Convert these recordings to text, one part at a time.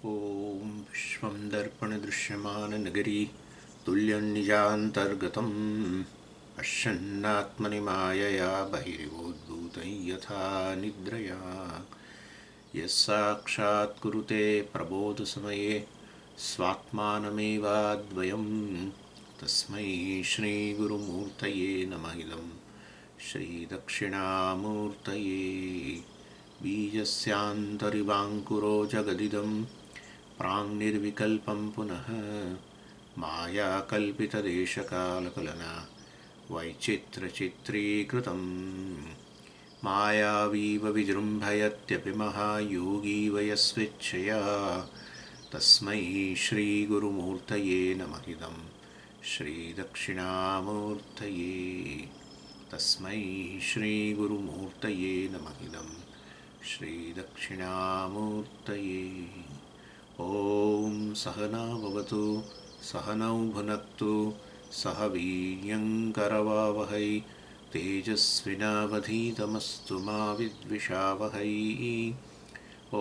ॐ विश्वं दर्पणदृश्यमाननगरी तुल्यं निजान्तर्गतं पश्यन्नात्मनि मायया बहिर्वोद्भूतं यथा निद्रया यः साक्षात् कुरुते प्रबोधसमये स्वात्मानमेवाद्वयं तस्मै श्रीगुरुमूर्तये नमः इदं श्रीदक्षिणामूर्तये बीजस्यान्तरिवाङ्कुरो जगदिदं प्राङ्निर्विकल्पं पुनः मायाकल्पितदेशकालकलना वैचित्रचित्रीकृतं मायावीव विजृम्भयत्यपि महायोगी वयस्वेच्छया तस्मै श्रीगुरुमूर्तये नमः इदं श्रीदक्षिणामूर्तये तस्मै श्रीगुरुमूर्तये नमः इदं श्रीदक्षिणामूर्तये ॐ सहना भवतु सहनौ भुनक्तु सह वीर्यङ्करवावहै तेजस्विनावधीतमस्तु मा विद्विषावहै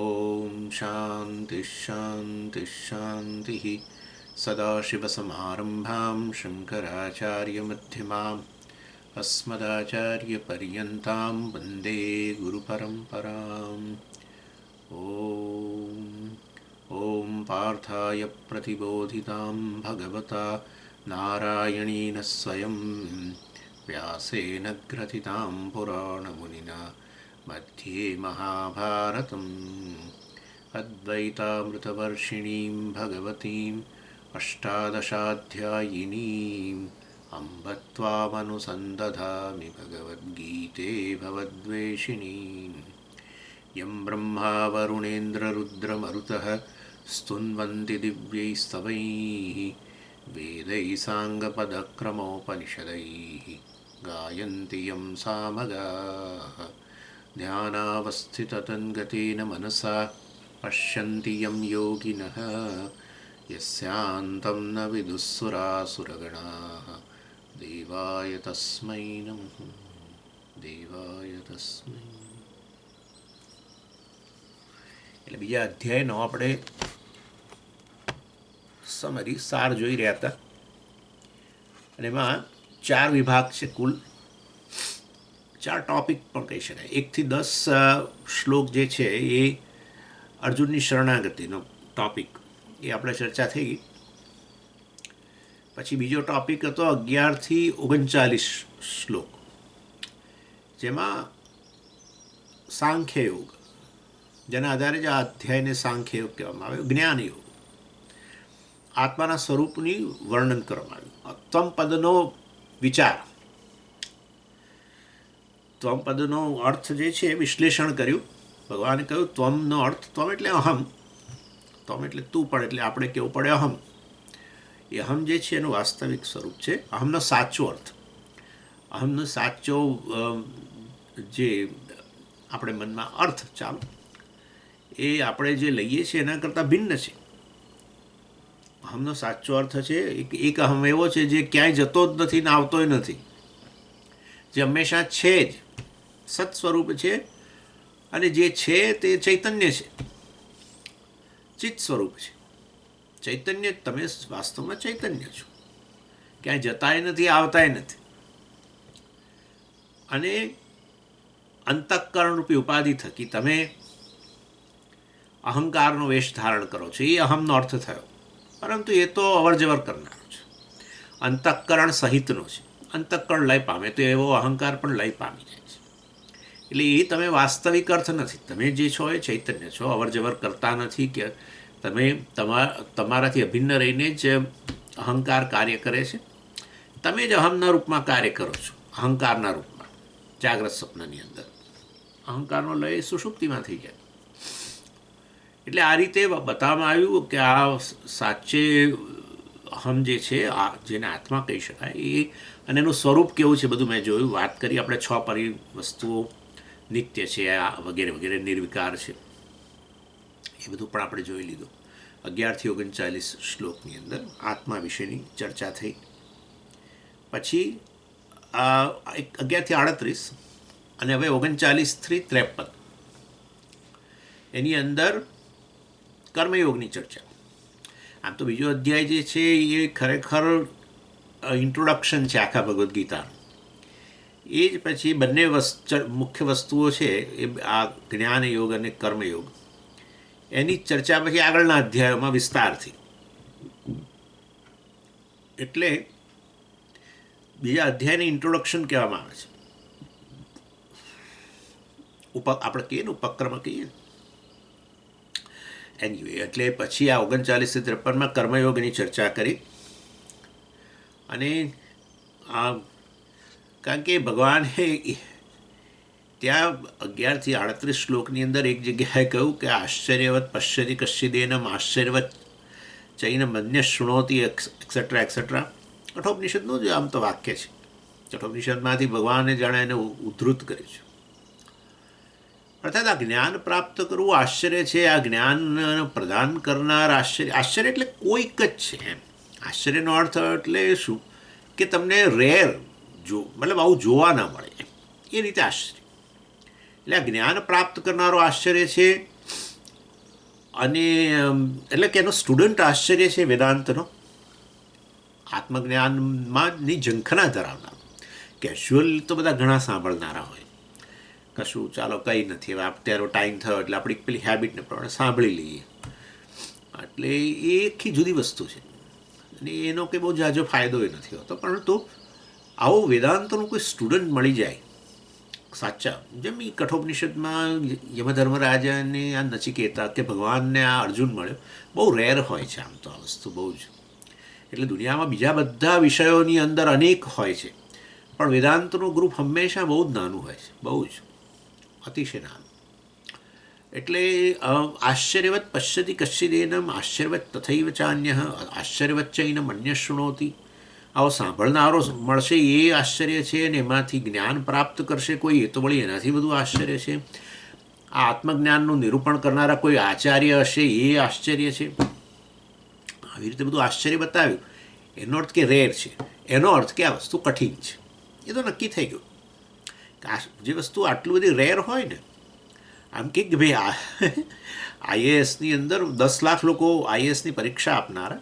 ॐ शान्तिः शान्तिः शान्तिः सदाशिवसमारम्भां शङ्कराचार्यमध्यमाम् अस्मदाचार्यपर्यन्तां वन्दे गुरुपरम्पराम् ॐ पार्थाय प्रतिबोधितां भगवता नारायणेन स्वयं व्यासेन ग्रथितां पुराणमुनिना मध्ये महाभारतम् अद्वैतामृतवर्षिणीं भगवतीम् अष्टादशाध्यायिनीम् अम्ब त्वामनुसन्दधामि भगवद्गीते भवद्वेषिणीम् यं ब्रह्मा वरुणेन्द्ररुद्रमरुतः स्तुन्वन्ति दिव्यैस्तवैः वेदैः साङ्गपदक्रमोपनिषदैः गायन्ति यं सामगाः ध्यानावस्थिततन्गतेन मनसा पश्यन्ति यं योगिनः यस्यान्तं न विदुःसुरासुरगणाः देवाय तस्मै नमः देवाय तस्मै એટલે બીજા અધ્યાયનો આપણે સમરી સાર જોઈ રહ્યા હતા અને એમાં 4 વિભાગ છે કુલ 4 ટોપિક પણ કહી શકાય 1 થી 10 શ્લોક જે છે એ અર્જુનની શરણાગતિનો ટોપિક એ આપણે ચર્ચા થઈ ગઈ પછી બીજો ટોપિક હતો 11 થી 39 શ્લોક જેમાં સાંખ્યયોગ જેના આધારે જ આ અધ્યાયને સાંખ્યયોગ કહેવામાં આવ્યો જ્ઞાનયોગ આત્માના સ્વરૂપની વર્ણન કરવામાં આવ્યું ત્વમ પદનો વિચાર ત્વમ પદનો અર્થ જે છે વિશ્લેષણ કર્યું ભગવાને કહ્યું ત્વમનો અર્થ ત્વમ એટલે અહમ ત્વમ એટલે તું પણ એટલે આપણે કહેવું પડે અહમ એ અહમ જે છે એનું વાસ્તવિક સ્વરૂપ છે અહમનો સાચો અર્થ અહમનો સાચો જે આપણે મનમાં અર્થ ચાલો એ આપણે જે લઈએ છીએ એના કરતાં ભિન્ન છે અહમનો સાચો અર્થ છે એક અહમ એવો છે જે ક્યાંય જતો જ નથી ને આવતોય નથી જે હંમેશા છે જ સત સ્વરૂપ છે અને જે છે તે ચૈતન્ય છે ચિત્ત સ્વરૂપ છે ચૈતન્ય તમે વાસ્તવમાં ચૈતન્ય છો ક્યાંય જતાય નથી આવતાય નથી અને અંતઃકરણરૂપી ઉપાધિ થકી તમે અહંકારનો વેશ ધારણ કરો છો એ અહમનો અર્થ થયો પરંતુ એ તો અવરજવર કરનારો છે અંતઃકરણ સહિતનો છે અંતઃકરણ લય પામે તો એવો અહંકાર પણ લય પામી જાય છે એટલે એ તમે વાસ્તવિક અર્થ નથી તમે જે છો એ ચૈતન્ય છો અવરજવર કરતા નથી કે તમે તમારાથી અભિન્ન રહીને જ અહંકાર કાર્ય કરે છે તમે જ અહમના રૂપમાં કાર્ય કરો છો અહંકારના રૂપમાં જાગ્રત સ્વપ્નની અંદર અહંકારનો લય સુષુપ્તિમાં થઈ જાય એટલે આ રીતે બતાવવામાં આવ્યું કે આ સાચે અહમ જે છે આ જેને આત્મા કહી શકાય એ અને એનું સ્વરૂપ કેવું છે બધું મેં જોયું વાત કરી આપણે 6 વસ્તુઓ નિત્ય છે આ વગેરે વગેરે નિર્વિકાર છે એ બધું પણ આપણે જોઈ લીધું 11 થી 39 શ્લોકની અંદર આત્મા વિશેની ચર્ચા થઈ પછી 11 થી 38 અને હવે 39 થી 53 એની અંદર કર્મયોગની ચર્ચા. આમ તો બીજો અધ્યાય જે છે એ ખરેખર ઇન્ટ્રોડક્શન છે આખા ભગવદ્ ગીતાનું. એ જ પછી બંને મુખ્ય વસ્તુઓ છે એ આ જ્ઞાન યોગ અને કર્મયોગ, એની ચર્ચા પછી આગળના અધ્યાયોમાં વિસ્તારથી. એટલે બીજા અધ્યાયને ઇન્ટ્રોડક્શન કહેવામાં આવે છે. આપણે કહીએ ને ઉપક્રમ કહીએ. એનીવે એટલે પછી આ 39-53માં કર્મયોગની ચર્ચા કરી. અને આ કારણ કે ભગવાને ત્યાં 11-38 શ્લોકની અંદર એક જગ્યાએ કહ્યું કે આશ્ચર્યવત પશ્યતિ કશ્ચિદેનમ આશ્ચર્યવત ચૈનમ અન્ય શૃણોતી એક્સેટ્રા એક્સેટ્રા. કઠોપનિષદનું જ આમ તો વાક્ય છે. કઠોપનિષદમાંથી ભગવાને જાણે એને ઉદ્ધૃત કર્યું છે. અર્થાત આ જ્ઞાન પ્રાપ્ત કરવું આશ્ચર્ય છે. આ જ્ઞાન પ્રદાન કરનાર આશ્ચર્ય. આશ્ચર્ય એટલે કોઈક જ છે એમ. આશ્ચર્યનો અર્થ એટલે શું કે તમને રેર મતલબ આવું જોવા ના મળે એમ, એ રીતે આશ્ચર્ય. એટલે આ જ્ઞાન પ્રાપ્ત કરનારો આશ્ચર્ય છે. અને એટલે કે એનો સ્ટુડન્ટ આશ્ચર્ય છે વેદાંતનો, આત્મજ્ઞાનમાંની ઝંખના ધરાવનાર. કેઝ્યુઅલ તો બધા ઘણા સાંભળનારા હોય, કશું ચાલો કંઈ નથી, હવે અત્યારે ટાઈમ થયો એટલે આપણી પેલી હેબિટને પ્રમાણે સાંભળી લઈએ. એટલે એ આખી જુદી વસ્તુ છે અને એનો કંઈ બહુ જાજો ફાયદો એ નથી હોતો. પરંતુ આવો વેદાંતનો કોઈ સ્ટુડન્ટ મળી જાય સાચા, જેમ એ કઠોપનિષદમાં યમધર્મરાજાને આ નચિકેતા કે ભગવાનને આ અર્જુન મળ્યો, બહુ રેર હોય છે આમ તો આ વસ્તુ બહુ જ. એટલે દુનિયામાં બીજા બધા વિષયોની અંદર અનેક હોય છે, પણ વેદાંતનું ગ્રુપ હંમેશા બહુ જ નાનું હોય છે, બહુ જ અતિશય નાનું. એટલે આશ્ચર્યવત પશ્યતિ કશ્ચિદેનમ આશ્ચર્યવત તથૈવ ચાન્ય આશ્ચર્યવત ચૈનમ અન્ય શૃણોતી. આવો સાંભળનારો મળશે એ આશ્ચર્ય છે, અને એમાંથી જ્ઞાન પ્રાપ્ત કરશે કોઈ, એ તો વળી એનાથી બધું આશ્ચર્ય છે. આ આત્મજ્ઞાનનું નિરૂપણ કરનારા કોઈ આચાર્ય હશે એ આશ્ચર્ય છે. આવી રીતે બધું આશ્ચર્ય બતાવ્યું. એનો અર્થ કે રેર છે, એનો અર્થ કે આ વસ્તુ કઠિન છે, એ તો નક્કી થઈ ગયું. જે વસ્તુ આટલું બધી રેર હોય ને, આમ કે ભાઈ આઈએએસની અંદર 10 લાખ લોકો આઈએએસની પરીક્ષા આપનારા,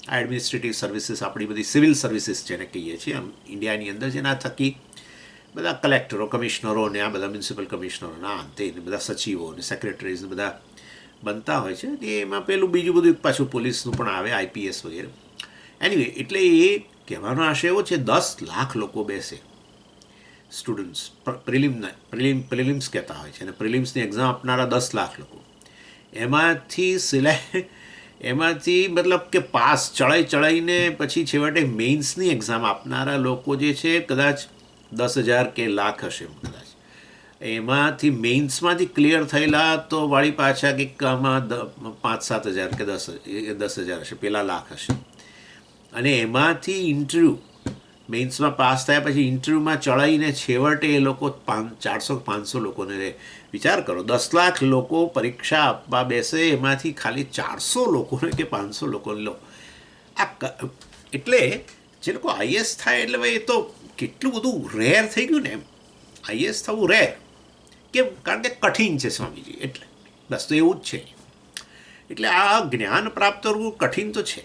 આ એડમિનિસ્ટ્રેટિવ સર્વિસીસ, આપણી બધી સિવિલ સર્વિસીસ જેને કહીએ છીએ આમ ઇન્ડિયાની અંદર, જેના થકી બધા કલેક્ટરો, કમિશનરો ને આ બધા મ્યુનિસિપલ કમિશનરોના અંતે બધા સચિવો અને સેક્રેટરીઝ બધા બનતા હોય છે. એ એમાં પેલું બીજું બધું પાછું પોલીસનું પણ આવે, આઈપીએસ વગેરે. એનીવે એટલે એ કહેવાનો આશય એવો છે 10 લાખ લોકો બેસે સ્ટુડન્ટ્સ, પ્રિલિમ્સ કહેતા હોય છે, અને પ્રિલિમ્સની એક્ઝામ આપનારા 10 લાખ લોકો, એમાંથી મતલબ કે પાસ ચડાઈને પછી છેવટે મેઇન્સની એક્ઝામ આપનારા લોકો જે છે કદાચ 10,000 કે લાખ હશે કદાચ. એમાંથી મેઇન્સમાંથી ક્લિયર થયેલા તો વાળી પાછા કંઈક આમાં 5-7 હજાર કે 10,000 હશે, પેલા લાખ હશે. અને એમાંથી ઇન્ટરવ્યૂ, મેઇન્સમાં પાસ થયા પછી ઇન્ટરવ્યૂમાં ચડાવીને છેવટે એ લોકો 400-500 લોકોને, વિચાર કરો 10 લાખ લોકો પરીક્ષા આપવા બેસે, એમાંથી ખાલી 400 લોકોને કે 500 લોકોને લો. આ એટલે જે લોકો આઈએસ થાય એટલે ભાઈ એ તો કેટલું બધું રેર થઈ ગયું ને એમ. આઈએસ થવું રેર કેમ? કારણ કે કઠિન છે સ્વામીજી, એટલે બસ તો એવું જ છે. એટલે આ જ્ઞાન પ્રાપ્ત કરવું કઠિન તો છે.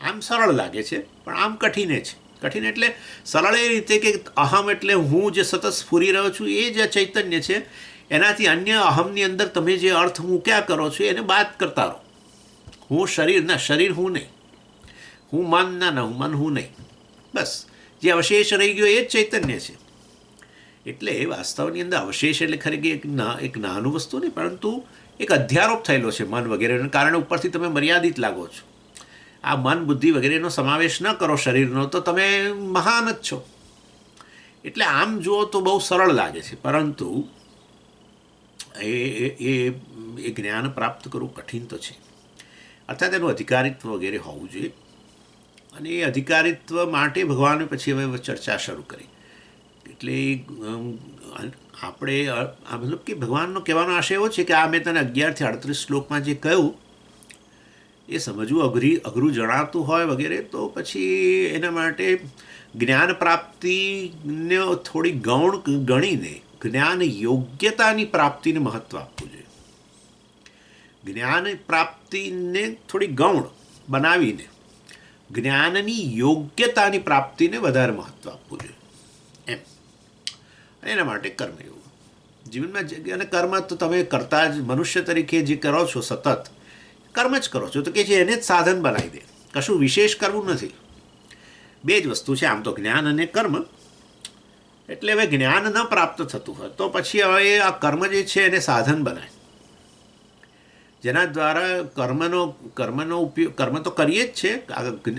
આમ સરળ લાગે છે પણ આમ કઠિન છે. કઠિન એટલે સરળ એ રીતે કે અહમ એટલે હું જે સતત સ્ફુરી રહ્યો છું એ જે ચૈતન્ય છે, એનાથી અન્ય અહમની અંદર તમે જે અર્થ મૂક્યા કરો છો એને બાદ કરતા રહો. હું શરીર ના, શરીર હું નહીં, હું મન ના, હું મન હું નહીં, બસ જે અવશેષ રહી ગયો એ જ ચૈતન્ય છે. એટલે વાસ્તવની અંદર અવશેષ એટલે ખરેખર એક નાનું વસ્તુ નહીં, પરંતુ એક અધ્યારોપ થયેલો છે મન વગેરેને કારણે. ઉપરથી તમે મર્યાદિત લાગો છો. આ મન બુદ્ધિ વગેરેનો સમાવેશ ન કરો શરીરનો તો તમે મહાન જ છો. એટલે આમ જુઓ તો બહુ સરળ લાગે છે, પરંતુ એ જ્ઞાન પ્રાપ્ત કરવું કઠિન તો છે. અર્થાત એનું અધિકારિત્વ વગેરે હોવું જોઈએ. અને એ અધિકારિત્વ માટે ભગવાને પછી હવે ચર્ચા શરૂ કરી. એટલે આપણે આ મતલબ કે ભગવાનનો કહેવાનો આશય એવો છે કે આ મેં તને 11-38 શ્લોકમાં જે કહ્યું એ સમજવું અઘરું જણાતું હોય વગેરે, તો પછી એના માટે જ્ઞાન પ્રાપ્તિને થોડી ગૌણ ગણીને જ્ઞાન યોગ્યતાની પ્રાપ્તિને મહત્ત્વ આપવું જોઈએ. જ્ઞાન પ્રાપ્તિને થોડી ગૌણ બનાવીને જ્ઞાનની યોગ્યતાની પ્રાપ્તિને વધારે મહત્ત્વ આપવું જોઈએ એમ. એના માટે કર્મયોગ જીવનમાં. અને કર્મ તો તમે કરતા જ મનુષ્ય તરીકે જે કરો છો સતત કર્મ જ કરો છો, તો કે છે એને જ સાધન બનાવી દે, કશું વિશેષ કરવું નથી. બે જ વસ્તુ છે આમ તો, જ્ઞાન અને કર્મ. એટલે હવે જ્ઞાન ન પ્રાપ્ત થતું હોય તો પછી હવે આ કર્મ જે છે એને સાધન બનાય, જેના દ્વારા કર્મનો ઉપયોગ. કર્મ તો કરીએ જ છે,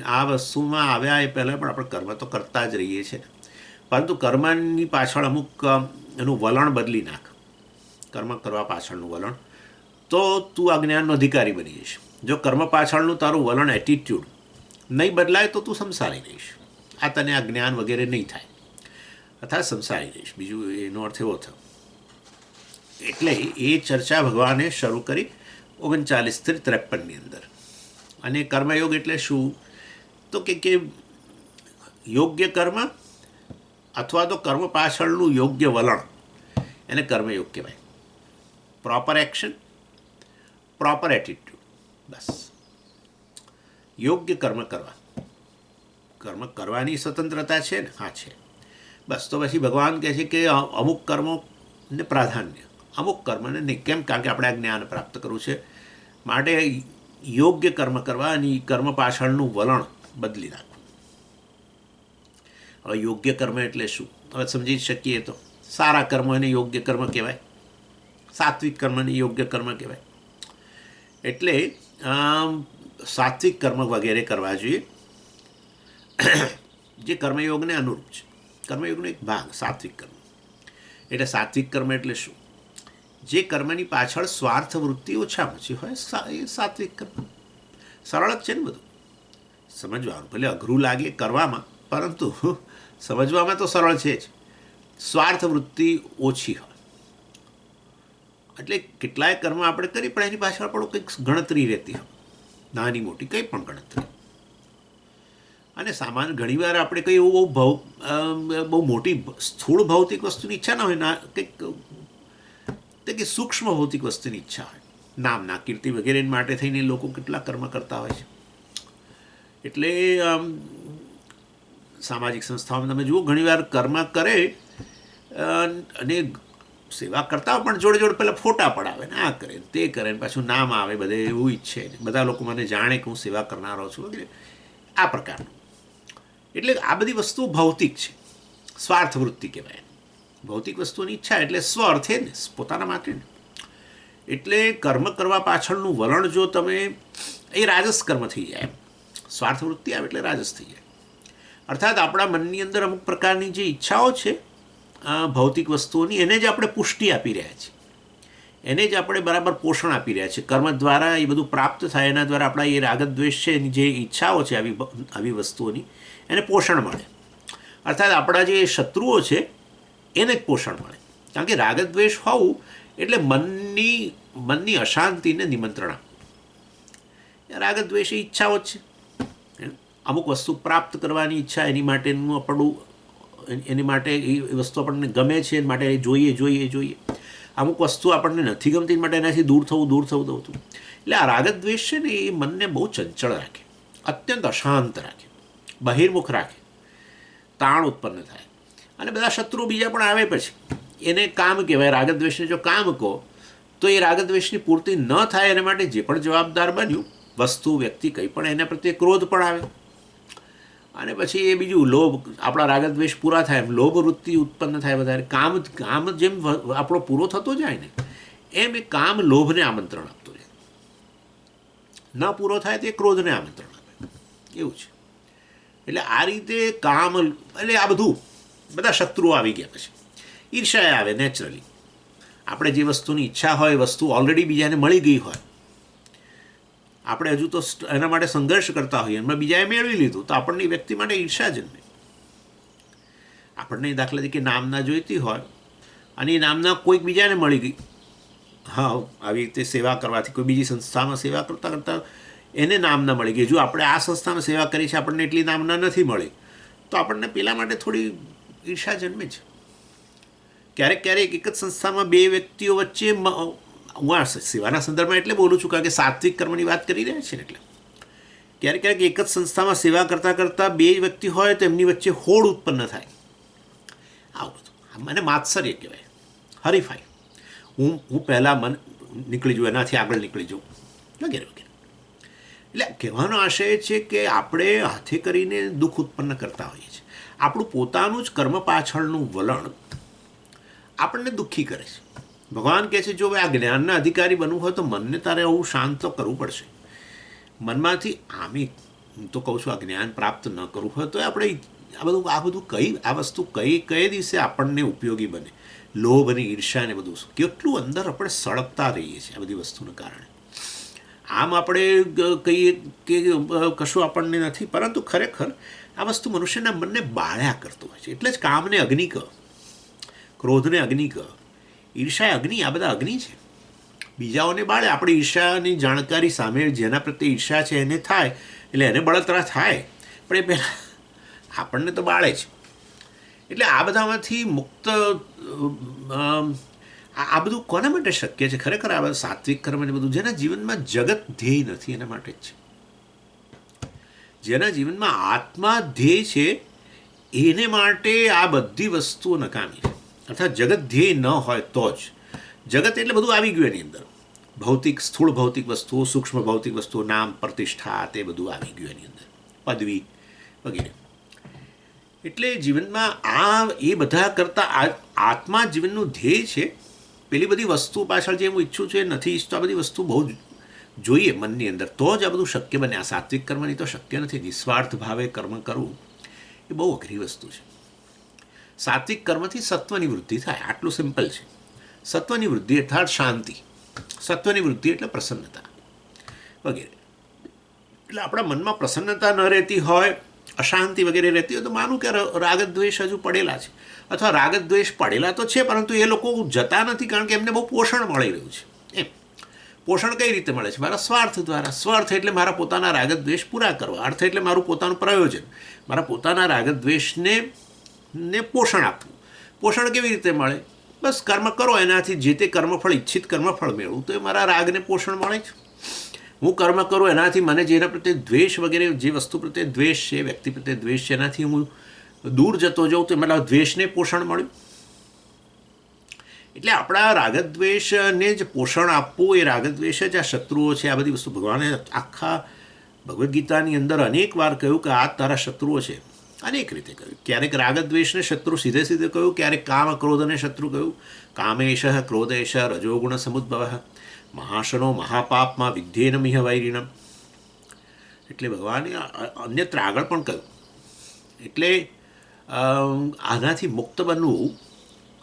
આ વસ્તુમાં આવ્યા એ પહેલાં પણ આપણે કર્મ તો કરતા જ રહીએ છીએ, પરંતુ કર્મની પાછળ અમુક એનું વલણ બદલી નાખ, કર્મ કરવા પાછળનું વલણ, તો તું આ જ્ઞાનનો અધિકારી બની જઈશ. જો કર્મ પાછળનું તારું વલણ, એટીટ્યૂડ નહીં બદલાય તો તું સંસારી રહીશ. આ તને આ જ્ઞાન વગેરે નહીં થાય, અથવા સંસારી રહીશ. બીજું એનો અર્થ એવો થયો. એટલે એ ચર્ચા ભગવાને શરૂ કરી 39 થી 53ની અંદર. અને કર્મયોગ એટલે શું? તો કે યોગ્ય કર્મ અથવા તો કર્મ પાછળનું યોગ્ય વલણ, એને કર્મયોગ કહેવાય. પ્રોપર એક્શન, પ્રોપર એટીટ્યૂડ, બસ. યોગ્ય કર્મ કરવા, કર્મ કરવાની સ્વતંત્રતા છે ને? હા, છે. બસ. તો પછી ભગવાન કહે છે કે અમુક કર્મોને પ્રાધાન્ય, અમુક કર્મને નહીં. કેમ? કારણ કે આપણે આ જ્ઞાન પ્રાપ્ત કરવું છે, માટે યોગ્ય કર્મ કરવા અને કર્મ પાછળનું વલણ બદલી નાખવું. હવે યોગ્ય કર્મ એટલે શું? હવે સમજી શકીએ તો સારા કર્મ એને યોગ્ય કર્મ કહેવાય, સાત્વિક કર્મને યોગ્ય કર્મ કહેવાય. એટલે સાત્વિક કર્મ વગેરે કરવા જોઈએ, જે કર્મયોગને અનુરૂપ છે. કર્મયોગનો એક ભાગ સાત્વિક કર્મ. એટલે સાત્વિક કર્મ એટલે શું? જે કર્મની પાછળ સ્વાર્થ વૃત્તિ ઓછામાં ઓછી હોય એ સાત્વિક કર્મ. સરળ જ છે ને બધું, સમજવાનું. ભલે અઘરું લાગે કરવામાં, પરંતુ સમજવામાં તો સરળ છે જ. સ્વાર્થ વૃત્તિ ઓછી હોય એટલે કેટલાય કર્મ આપણે કરી, પણ એની પાછળ આપણું કંઈક ગણતરી રહેતી હોય, નાની મોટી કંઈ પણ ગણતરી. અને સામાન્ય ઘણીવાર આપણે કંઈ એવું બહુ મોટી સ્થૂળ ભૌતિક વસ્તુની ઈચ્છા ના હોય, કંઈક કે સૂક્ષ્મ ભૌતિક વસ્તુની ઈચ્છા હોય, નામના કીર્તિ વગેરે માટે થઈને લોકો કેટલા કર્મ કરતા હોય છે. એટલે સામાજિક સંસ્થાઓમાં તમે જુઓ, ઘણીવાર કર્મ કરે અને સેવા કરતા હોય, પણ જોડે જોડે પહેલાં ફોટા પડાવે ને આ કરે તે કરે ને પાછું નામ આવે, બધે એવું ઈચ્છે, બધા લોકો મને જાણે કે હું સેવા કરનારો છું વગેરે આ પ્રકારનું. એટલે આ બધી વસ્તુઓ ભૌતિક છે, સ્વાર્થ વૃત્તિ કહેવાય. ભૌતિક વસ્તુની ઈચ્છા એટલે સ્વ અર્થે ને, પોતાના માટે ને. એટલે કર્મ કરવા પાછળનું વલણ જો તમે, એ રાજસ કર્મ થઈ જાય. સ્વાર્થ વૃત્તિ આવે એટલે રાજસ થઈ જાય. અર્થાત આપણા મનની અંદર અમુક પ્રકારની જે ઈચ્છાઓ છે ભૌતિક વસ્તુઓની, એને જ આપણે પુષ્ટિ આપી રહ્યા છીએ, એને જ આપણે બરાબર પોષણ આપી રહ્યા છીએ. કર્મ દ્વારા એ બધું પ્રાપ્ત થાય, એના દ્વારા આપણા એ રાગદ્વેષ છે, એની જે ઈચ્છાઓ છે આવી વસ્તુઓની, એને પોષણ મળે. અર્થાત આપણા જે શત્રુઓ છે એને જ પોષણ મળે. કારણ કે રાગદ્વેષ હોવું એટલે મનની અશાંતિને નિમંત્રણ આપવું. રાગદ્વેષ ઈચ્છાઓ જ છે. અમુક વસ્તુ પ્રાપ્ત કરવાની ઈચ્છા, એની માટેનું આપણું, એની માટે એ વસ્તુ આપણને ગમે છે, એના માટે જોઈએ. અમુક વસ્તુ આપણને નથી ગમતી, એના માટે એનાથી દૂર થવું. એટલે આ રાગદ્વેષ છે ને, એ મનને બહુ ચંચળ રાખે, અત્યંત અશાંત રાખે, બહિર્મુખ રાખે, તાણ ઉત્પન્ન થાય. અને બધા શત્રુ બીજા પણ આવે પછી એને કામ કહેવાય. રાગદ્વેષને જો કામ કહો તો એ રાગદ્વેષની પૂર્તિ ન થાય એના માટે જે પણ જવાબદાર બન્યું, વસ્તુ, વ્યક્તિ, કંઈ પણ, એના પ્રત્યે ક્રોધ પણ આવે. અને પછી એ બીજું લોભ, આપણા રાગદ્વેષ પૂરા થાય એમ લોભ વૃત્તિ ઉત્પન્ન થાય વધારે. કામ જેમ આપણો પૂરો થતો જાય ને, એમ એ કામ લોભને આમંત્રણ આપતો જાય. ન પૂરો થાય તો એ ક્રોધને આમંત્રણ આપે, એવું છે. એટલે આ રીતે કામ, એટલે આ બધું બધા શત્રુઓ આવી ગયા. પછી ઈર્ષા આવે નેચરલી. આપણે જે વસ્તુની ઈચ્છા હોય, વસ્તુ ઓલરેડી બીજાને મળી ગઈ હોય, આપણે હજુ તો એના માટે સંઘર્ષ કરતા હોઈએ, એમાં બીજાએ મેળવી લીધું, તો આપણને વ્યક્તિ માટે ઈર્ષા જન્મે. આપણને દાખલા તરીકે નામના જોઈતી હોય અને એ નામના કોઈક બીજાને મળી ગઈ, હા, આવી રીતે સેવા કરવાથી કોઈ બીજી સંસ્થામાં સેવા કરતાં એને નામના મળી ગઈ. જો આપણે આ સંસ્થામાં સેવા કરી છે, આપણને એટલી નામના નથી મળી, તો આપણને પેલા માટે થોડી ઈર્ષા જન્મે છે. ક્યારેક એક જ સંસ્થામાં બે વ્યક્તિઓ વચ્ચે હું આ સેવાના સંદર્ભમાં એટલે બોલું છું કારણ કે સાત્વિક કર્મની વાત કરી રહ્યા છે ને એટલે ક્યારેક ક્યારેક એક જ સંસ્થામાં સેવા કરતાં કરતાં બે વ્યક્તિ હોય તો એમની વચ્ચે હોડ ઉત્પન્ન થાય. આવું બધું મને માત્સર્ય કહેવાય, હરીફાઈ. હું પહેલાં નીકળી જાઉં, એનાથી આગળ નીકળી જાઉં વગેરે વગેરે. એટલે કહેવાનો આશય છે કે આપણે હાથે કરીને દુઃખ ઉત્પન્ન કરતા હોઈએ છીએ. આપણું પોતાનું જ કર્મ પાછળનું વલણ આપણને દુઃખી કરે છે. ભગવાન કહે છે જો આ જ્ઞાનના અધિકારી બનવું હોય તો મનને તારે આવું શાંત તો કરવું પડશે. મનમાંથી હું તો કહું છું આ જ્ઞાન પ્રાપ્ત ન કરવું હોય તો આપણે આ બધું આ વસ્તુ કઈ દિવસે આપણને ઉપયોગી બને. લોભ અને ઈર્ષા ને બધું કેટલું અંદર આપણે સળગતા રહીએ છીએ આ બધી વસ્તુને કારણે. આમ આપણે કહીએ કે કશું આપણને નથી, પરંતુ ખરેખર આ વસ્તુ મનુષ્યના મનને બાળ્યા કરતું હોય છે. એટલે જ કામને અગ્નિ કહો, ક્રોધને અગ્નિ કહો, ઈર્ષા અગ્નિ, આ બધા અગ્નિ છે. બીજાઓને બાળે. આપણે ઈર્ષાની જાણકારી સામે જેના પ્રત્યે ઈર્ષા છે એને થાય એટલે એને બળતરા થાય, પણ એ પહેલાં આપણને તો બાળે છે. એટલે આ બધામાંથી મુક્ત આ બધું કોના માટે શક્ય છે? ખરેખર આ બધું સાત્વિક કર્મ ને બધું જેના જીવનમાં જગત ધ્યેય નથી એના માટે જ છે. જેના જીવનમાં આત્મા ધ્યેય છે એને માટે આ બધી વસ્તુઓ નકામી છે. અર્થાત જગત ધ્યેય ન હોય તો જ જગત એટલે બધું આવી ગયું એની અંદર. ભૌતિક, સ્થૂળ ભૌતિક વસ્તુઓ, સૂક્ષ્મ ભૌતિક વસ્તુઓ, નામ, પ્રતિષ્ઠા, તે બધું આવી ગયું એની અંદર, પદવી વગેરે. એટલે જીવનમાં એ બધા કરતાં આત્મા જીવનનું ધ્યેય છે. પેલી બધી વસ્તુ પાછળ જે હું ઈચ્છું છું એ નથી ઈચ્છતો. આ બધી વસ્તુ બહુ જોઈએ મનની અંદર તો જ આ બધું શક્ય બને. આ સાત્વિક કર્મની તો શક્ય નથી. નિસ્વાર્થ ભાવે કર્મ કરવું એ બહુ અઘરી વસ્તુ છે. સાત્વિક કર્મથી સત્વની વૃદ્ધિ થાય, આટલું સિમ્પલ છે. સત્વની વૃદ્ધિ અર્થાત શાંતિ, સત્વની વૃદ્ધિ એટલે પ્રસન્નતા વગેરે. એટલે આપણા મનમાં પ્રસન્નતા ન રહેતી હોય, અશાંતિ વગેરે રહેતી હોય તો માનું કે રાગદ્વેષ હજુ પડેલા છે. અથવા રાગદ્વેષ પડેલા તો છે પરંતુ એ લોકો જતા નથી કારણ કે એમને બહુ પોષણ મળી રહ્યું છે. એમ પોષણ કઈ રીતે મળે છે? મારા સ્વાર્થ દ્વારા. સ્વાર્થ એટલે મારા પોતાના રાગદ્વેષ પૂરા કરવા, અર્થ એટલે મારું પોતાનું પ્રયોજન, મારા પોતાના રાગદ્વેષને પોષણ આપવું. પોષણ કેવી રીતે મળે? બસ કર્મ કરો, એનાથી જે તે કર્મફળ, ઈચ્છિત કર્મફળ મેળવું તો એ મારા રાગને પોષણ મળે છે. હું કર્મ કરું એનાથી મને જેના પ્રત્યે દ્વેષ વગેરે, જે વસ્તુ પ્રત્યે દ્વેષ છે, વ્યક્તિ પ્રત્યે દ્વેષ છે, એનાથી હું દૂર જતો જાઉં તો મારા દ્વેષને પોષણ મળ્યું. એટલે આપણા રાગદ્વેષને જ પોષણ આપવું, એ રાગદ્વેષ જ આ શત્રુઓ છે. આ બધી વસ્તુ ભગવાને આખા ભગવદ્ ગીતાની અંદર અનેક વાર કહ્યું કે આ તારા શત્રુઓ છે. અનેક રીતે કહ્યું. ક્યારેક રાગદ્વેષને શત્રુ સીધે સીધે કહ્યું, ક્યારેક કામ ક્રોધને શત્રુ કહ્યું. કામેશ ક્રોધેશ રજોગુણ સમુદ્ભવ મહાશનો મહાપાપમાં વિદ્યેન મિહ વૈરિણમ. એટલે ભગવાને અન્યત્ર આગળ પણ કહ્યું. એટલે આનાથી મુક્ત બનવું,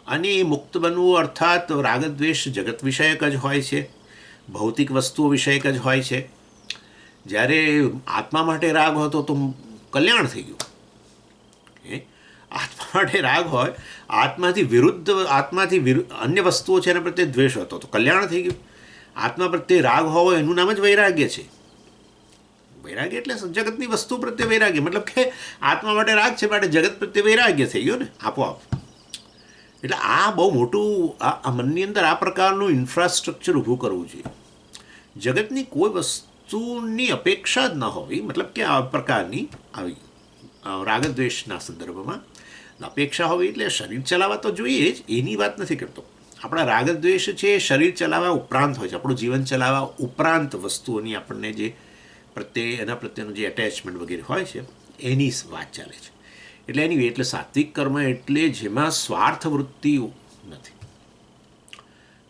અને એ મુક્ત બનવું અર્થાત રાગદ્વેષ જગત વિષયક જ હોય છે, ભૌતિક વસ્તુઓ વિષયક જ હોય છે. જ્યારે આત્મા માટે રાગ હતો તો કલ્યાણ થઈ ગયું. આત્મા માટે રાગ હોય, આત્માથી વિરુદ્ધ અન્ય વસ્તુઓ છે એના પ્રત્યે દ્વેષ હતો તો કલ્યાણ થઈ ગયું. આત્મા પ્રત્યે રાગ હોવો એનું નામ જ વૈરાગ્ય છે. વૈરાગ્ય એટલે જગતની વસ્તુ પ્રત્યે વૈરાગ્ય, મતલબ કે આત્મા માટે રાગ છે માટે જગત પ્રત્યે વૈરાગ્ય થઈ ગયો ને આપોઆપ. એટલે આ બહુ મોટું આ મનની અંદર આ પ્રકારનું ઇન્ફ્રાસ્ટ્રક્ચર ઊભું કરવું જોઈએ. જગતની કોઈ વસ્તુની અપેક્ષા જ ન હોવી, મતલબ કે આ પ્રકારની આવી રાગદ્વેષના સંદર્ભમાં અપેક્ષા હોવી. એટલે શરીર ચલાવવા તો જોઈએ જ, એની વાત નથી કરતો. આપણા રાગદ્વેષ છે એ શરીર ચલાવવા ઉપરાંત હોય છે. આપણું જીવન ચલાવવા ઉપરાંત વસ્તુઓની આપણને જે એના પ્રત્યેનું જે એટેચમેન્ટ વગેરે હોય છે એની વાત ચાલે છે. એટલે એની એટલે સાત્વિક કર્મ એટલે જેમાં સ્વાર્થ વૃત્તિ નથી,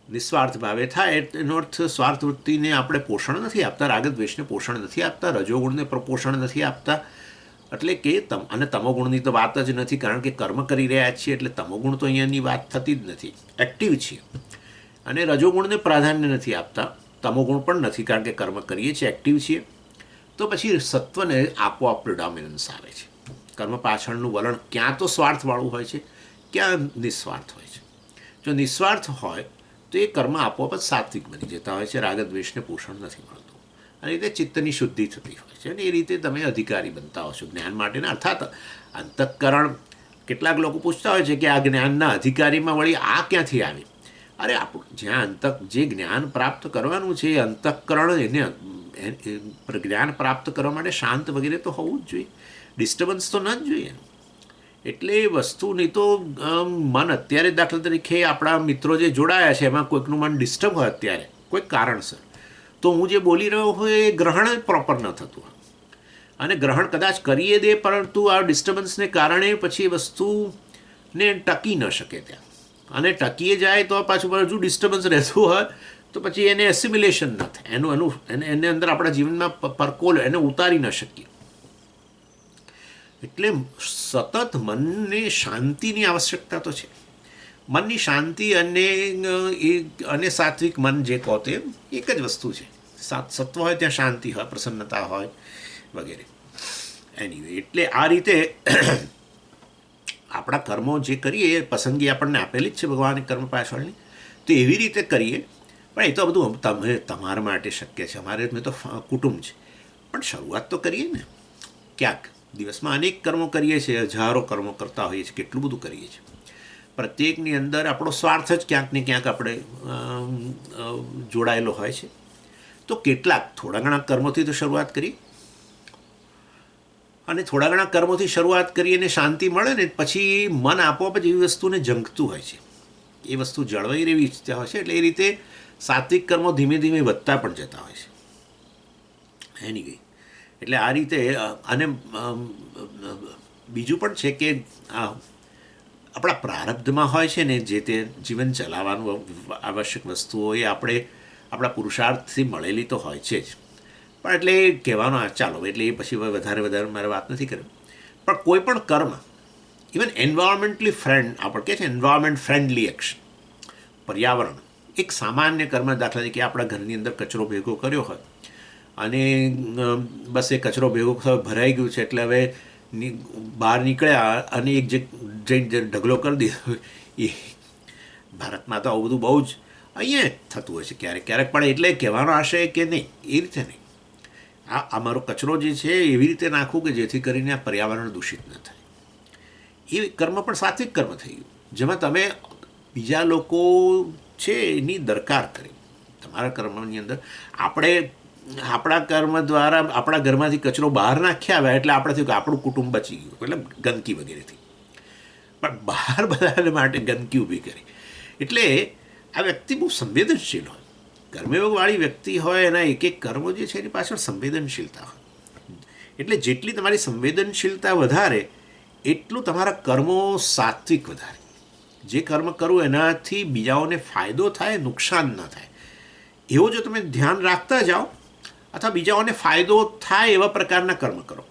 નિસ્વાર્થ ભાવે થાય. એનો અર્થ સ્વાર્થ વૃત્તિને આપણે પોષણ નથી આપતા, રાગદ્વેષને પોષણ નથી આપતા, રજોગુણને પોષણ નથી આપતા. એટલે કે અને તમોગુણની તો વાત જ નથી કારણ કે કર્મ કરી રહ્યા છીએ એટલે તમોગુણ તો અહીંયાની વાત થતી જ નથી. એક્ટિવ છીએ. અને રજોગુણને પ્રાધાન્ય નથી આપતા, તમોગુણ પણ નથી કારણ કે કર્મ કરીએ છીએ, એક્ટિવ છીએ. તો પછી સત્વને આપોઆપ પ્રિડોમિનન્સ આવે છે. કર્મ પાછળનું વલણ ક્યાં તો સ્વાર્થવાળું હોય છે, ક્યાં નિસ્વાર્થ હોય છે. જો નિસ્વાર્થ હોય તો એ કર્મ આપોઆપ જ સાત્વિક બની જતા હોય છે, રાગદ્વેષને પોષણ નથી મળતું. અને રીતે ચિત્તની શુદ્ધિ થતી હોય છે અને એ રીતે તમે અધિકારી બનતા હો છો જ્ઞાન માટેના. અર્થાત અંતઃકરણ, કેટલાક લોકો પૂછતા હોય છે કે આ જ્ઞાનના અધિકારીમાં વળી આ ક્યાંથી આવી? અરે આપણું જ્યાં જે જ્ઞાન પ્રાપ્ત કરવાનું છે એ અંતઃકરણ જ્ઞાન પ્રાપ્ત કરવા માટે શાંત વગેરે તો હોવું જ જોઈએ, ડિસ્ટર્બન્સ તો ન જ જોઈએ. એટલે એ વસ્તુની તો મન અત્યારે દાખલા તરીકે આપણા મિત્રો જે જોડાયા છે એમાં કોઈકનું મન ડિસ્ટર્બ હોય અત્યારે કોઈક કારણસર, તો હું જે બોલી રહ્યો હોય એ ગ્રહણ જ પ્રોપર ન થતું હોય, અને ગ્રહણ કદાચ કરીએ દે પરંતુ આ ડિસ્ટર્બન્સને કારણે પછી વસ્તુને ટકી ન શકે ત્યાં, અને ટકીએ જાય તો પાછું હજુ ડિસ્ટર્બન્સ રહેતું હોય તો પછી એને એસિમ્યુલેશન ન થાય, એને અંદર આપણા જીવનમાં પરકોલ એને ઉતારી ન શકીએ. એટલે સતત મનને શાંતિની આવશ્યકતા તો છે. મનની શાંતિ અને સાત્વિક મન જે કહો તે એક જ વસ્તુ છે. સત્વ હોય ત્યાં શાંતિ હોય, પ્રસન્નતા હોય વગેરે. એનીવે, એટલે આ રીતે આપણા કર્મો જે કરીએ એ પસંદગી આપણને આપેલી જ છે ભગવાને કર્મ પાછળની, તો એવી રીતે કરીએ. પણ એ તો બધું તમારા માટે શક્ય છે, અમારે મેં તો કુટુંબ છે, પણ શરૂઆત તો કરીએ ને. ક્યાંક દિવસમાં અનેક કર્મો કરીએ છીએ, હજારો કર્મો કરતા હોઈએ છીએ, કેટલું બધું કરીએ છીએ. પ્રત્યેકની અંદર આપણો સ્વાર્થ જ ક્યાંક ને ક્યાંક આપણે જોડાયેલો હોય છે. તો કેટલાક થોડા ઘણા કર્મોથી તો શરૂઆત કરીએ, અને થોડા ઘણા કર્મોથી શરૂઆત કરીને શાંતિ મળે ને પછી મન આપોઆપ જ એવી વસ્તુને ઝંખતું હોય છે, એ વસ્તુ જળવાઈ રહેવી ઈચ્છતા હોય છે. એટલે એ રીતે સાત્વિક કર્મો ધીમે ધીમે વધતા પણ જતા હોય છે. એની ગઈ એટલે આ રીતે. અને બીજું પણ છે કે આપણા પ્રારબ્ધમાં હોય છે ને જે તે જીવન ચલાવવાનું આવશ્યક વસ્તુઓ એ આપણા પુરુષાર્થથી મળેલી તો હોય છે જ. પણ એટલે એ કહેવાનો ચાલો, એટલે એ પછી વધારે મારે વાત નથી કરવી. પણ કોઈ પણ કર્મ, ઇવન એન્વાયરમેન્ટલી આપણે કહે છે એન્વાયરમેન્ટ ફ્રેન્ડલી એક્શન, પર્યાવરણ એક સામાન્ય કર્મ, દાખલા તરીકે આપણા ઘરની અંદર કચરો ભેગો કર્યો હોય અને બસ એ કચરો ભેગો ભરાઈ ગયું છે, એટલે હવે બહાર નીકળ્યા અને એક જઈને ઢગલો કરી દીધો. એ ભારતમાં તો આવું બધું બહુ જ અહીંયા થતું હોય છે ક્યારેક પણ. એટલે કહેવાનો આશય કે નહીં, એ રીતે નહીં. આ અમારો કચરો જે છે એવી રીતે નાખવું કે જેથી કરીને આ પર્યાવરણ દૂષિત ન થાય. એ કર્મ પણ સાત્વિક કર્મ થઈ ગયું, જેમાં તમે બીજા લોકો છે એની દરકાર કરી. તમારા કર્મની અંદર આપણા કર્મ દ્વારા આપણા ઘરમાંથી કચરો બહાર નાખ્યા આવ્યા એટલે આપણે થયું કે આપણું કુટુંબ બચી ગયું, એટલે ગંદકી વગેરેથી. પણ બહાર બધા માટે ગંદકી ઊભી કરી. એટલે આ વ્યક્તિ બહુ સંવેદનશીલ હોય, કર્મયોગવાળી વ્યક્તિ હોય, એના એક એક કર્મો જે છે એની પાછળ સંવેદનશીલતા હોય. એટલે જેટલી તમારી સંવેદનશીલતા વધારે એટલું તમારા કર્મો સાત્વિક વધારે. જે કર્મ કરવું એનાથી બીજાઓને ફાયદો થાય, નુકસાન ન થાય, એવો જો તમે ધ્યાન રાખતા જાઓ, અથવા બીજાઓને ફાયદો થાય એવા પ્રકારના કર્મ કરો,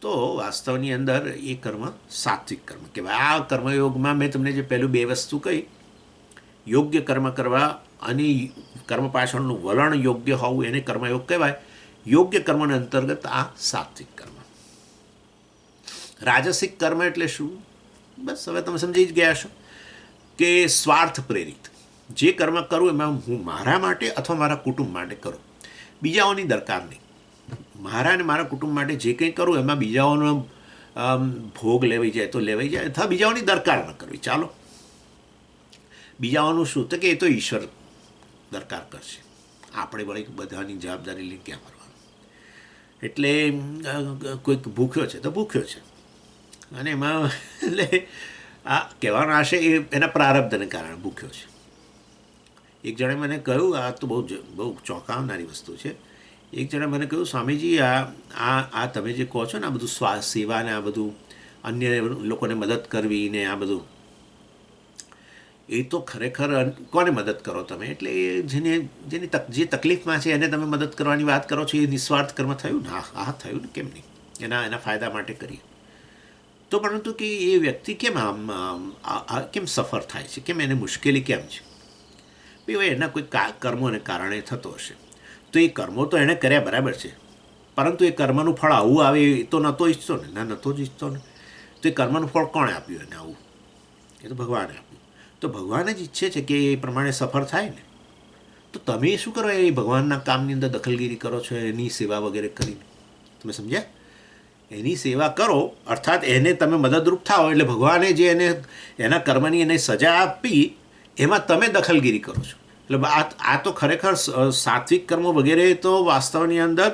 તો વાસ્તવની અંદર એ કર્મ સાત્વિક કર્મ કહેવાય. આ કર્મયોગમાં મેં તમને જે પહેલું 2 વસ્તુ કહી, યોગ્ય કર્મ કરવા અને કર્મ પાછળનું વલણ યોગ્ય હોવું, એને કર્મયોગ કહેવાય. યોગ્ય કર્મને અંતર્ગત આ સાત્વિક કર્મ. રાજસિક કર્મ એટલે શું? બસ હવે તમે સમજી જ ગયા છો કે સ્વાર્થ પ્રેરિત જે કર્મ કરું એમાં હું મારા માટે અથવા મારા કુટુંબ માટે કરું, બીજાઓની દરકાર નહીં. મારા અને મારા કુટુંબ માટે જે કંઈ કરું એમાં બીજાઓનો ભોગ લેવાઈ જાય તો લેવાઈ જાય, અથવા બીજાઓની દરકાર ન કરવી. ચાલો, બીજાઓનું શું તો કે એ તો ઈશ્વર દરકાર કરશે, આપણે વળી બધાની જવાબદારી લઈને ક્યાં કરવાનું. એટલે કોઈક ભૂખ્યો છે તો ભૂખ્યો છે, અને એમાં એટલે આ કહેવાનો આશય એ એના પ્રારબ્ધને કારણે ભૂખ્યો છે. એક જણે મને કહ્યું, આ તો બહુ ચોંકાવનારી વસ્તુ છે. એક જણે મને કહ્યું, સ્વામીજી આ તમે જે કહો છો ને આ બધું સેવા ને આ બધું અન્ય લોકોને મદદ કરવી ને આ બધું, એ તો ખરેખર કોને મદદ કરો તમે? એટલે જેની જે તકલીફમાં છે એને તમે મદદ કરવાની વાત કરો છો, એ નિસ્વાર્થ કર્મ થયું ને? હા થયું ને, કેમ નહીં? એના ફાયદા માટે કરીએ તો. પરંતુ કે એ વ્યક્તિ કેમ કેમ સફર થાય છે, કેમ એને મુશ્કેલી કેમ છે? ભાઈ એના કોઈ કર્મોને કારણે થતો હશે. તો એ કર્મો તો એણે કર્યા બરાબર છે, પરંતુ એ કર્મનું ફળ આવું આવે એ તો નહોતો ઈચ્છતો ને. નહોતો જ ઈચ્છતો ને. તો એ કર્મનું ફળ કોણે આપ્યું એને આવું? એ તો ભગવાને આપ્યું. તો ભગવાન જ ઈચ્છે છે કે એ પ્રમાણે સફર થાય ને. તો તમે શું કરો? એ ભગવાનના કામની અંદર દખલગીરી કરો છો એની સેવા વગેરે કરીને. તમે સમજ્યા? એની સેવા કરો અર્થાત એને તમે મદદરૂપ થાઓ, એટલે ભગવાને જે એના કર્મની એને સજા આપી એમાં તમે દખલગીરી કરો છો. એટલે આ તો ખરેખર સાત્વિક કર્મો વગેરે તો વાસ્તવની અંદર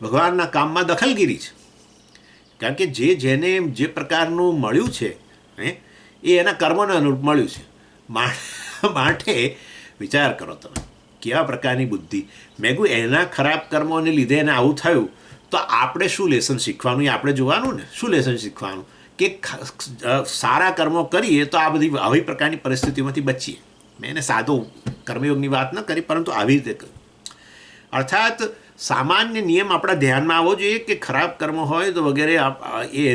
ભગવાનના કામમાં દખલગીરી છે. કારણ કે જેને જે પ્રકારનું મળ્યું છે એ એના કર્મને અનુરૂપ મળ્યું છે. માટે વિચાર કરો તમે કેવા પ્રકારની બુદ્ધિ. મેં કહ્યું એના ખરાબ કર્મોને લીધે એને આવું થયું તો આપણે શું લેસન શીખવાનું એ આપણે જોવાનું ને. શું લેસન શીખવાનું કે સારા કર્મો કરીએ તો આ બધી આવી પ્રકારની પરિસ્થિતિમાંથી બચીએ. મેં એને સાદો કર્મયોગની વાત ન કરી, પરંતુ આવી રીતે કરી. અર્થાત સામાન્ય નિયમ આપણા ધ્યાનમાં આવવો જોઈએ કે ખરાબ કર્મ હોય તો વગેરે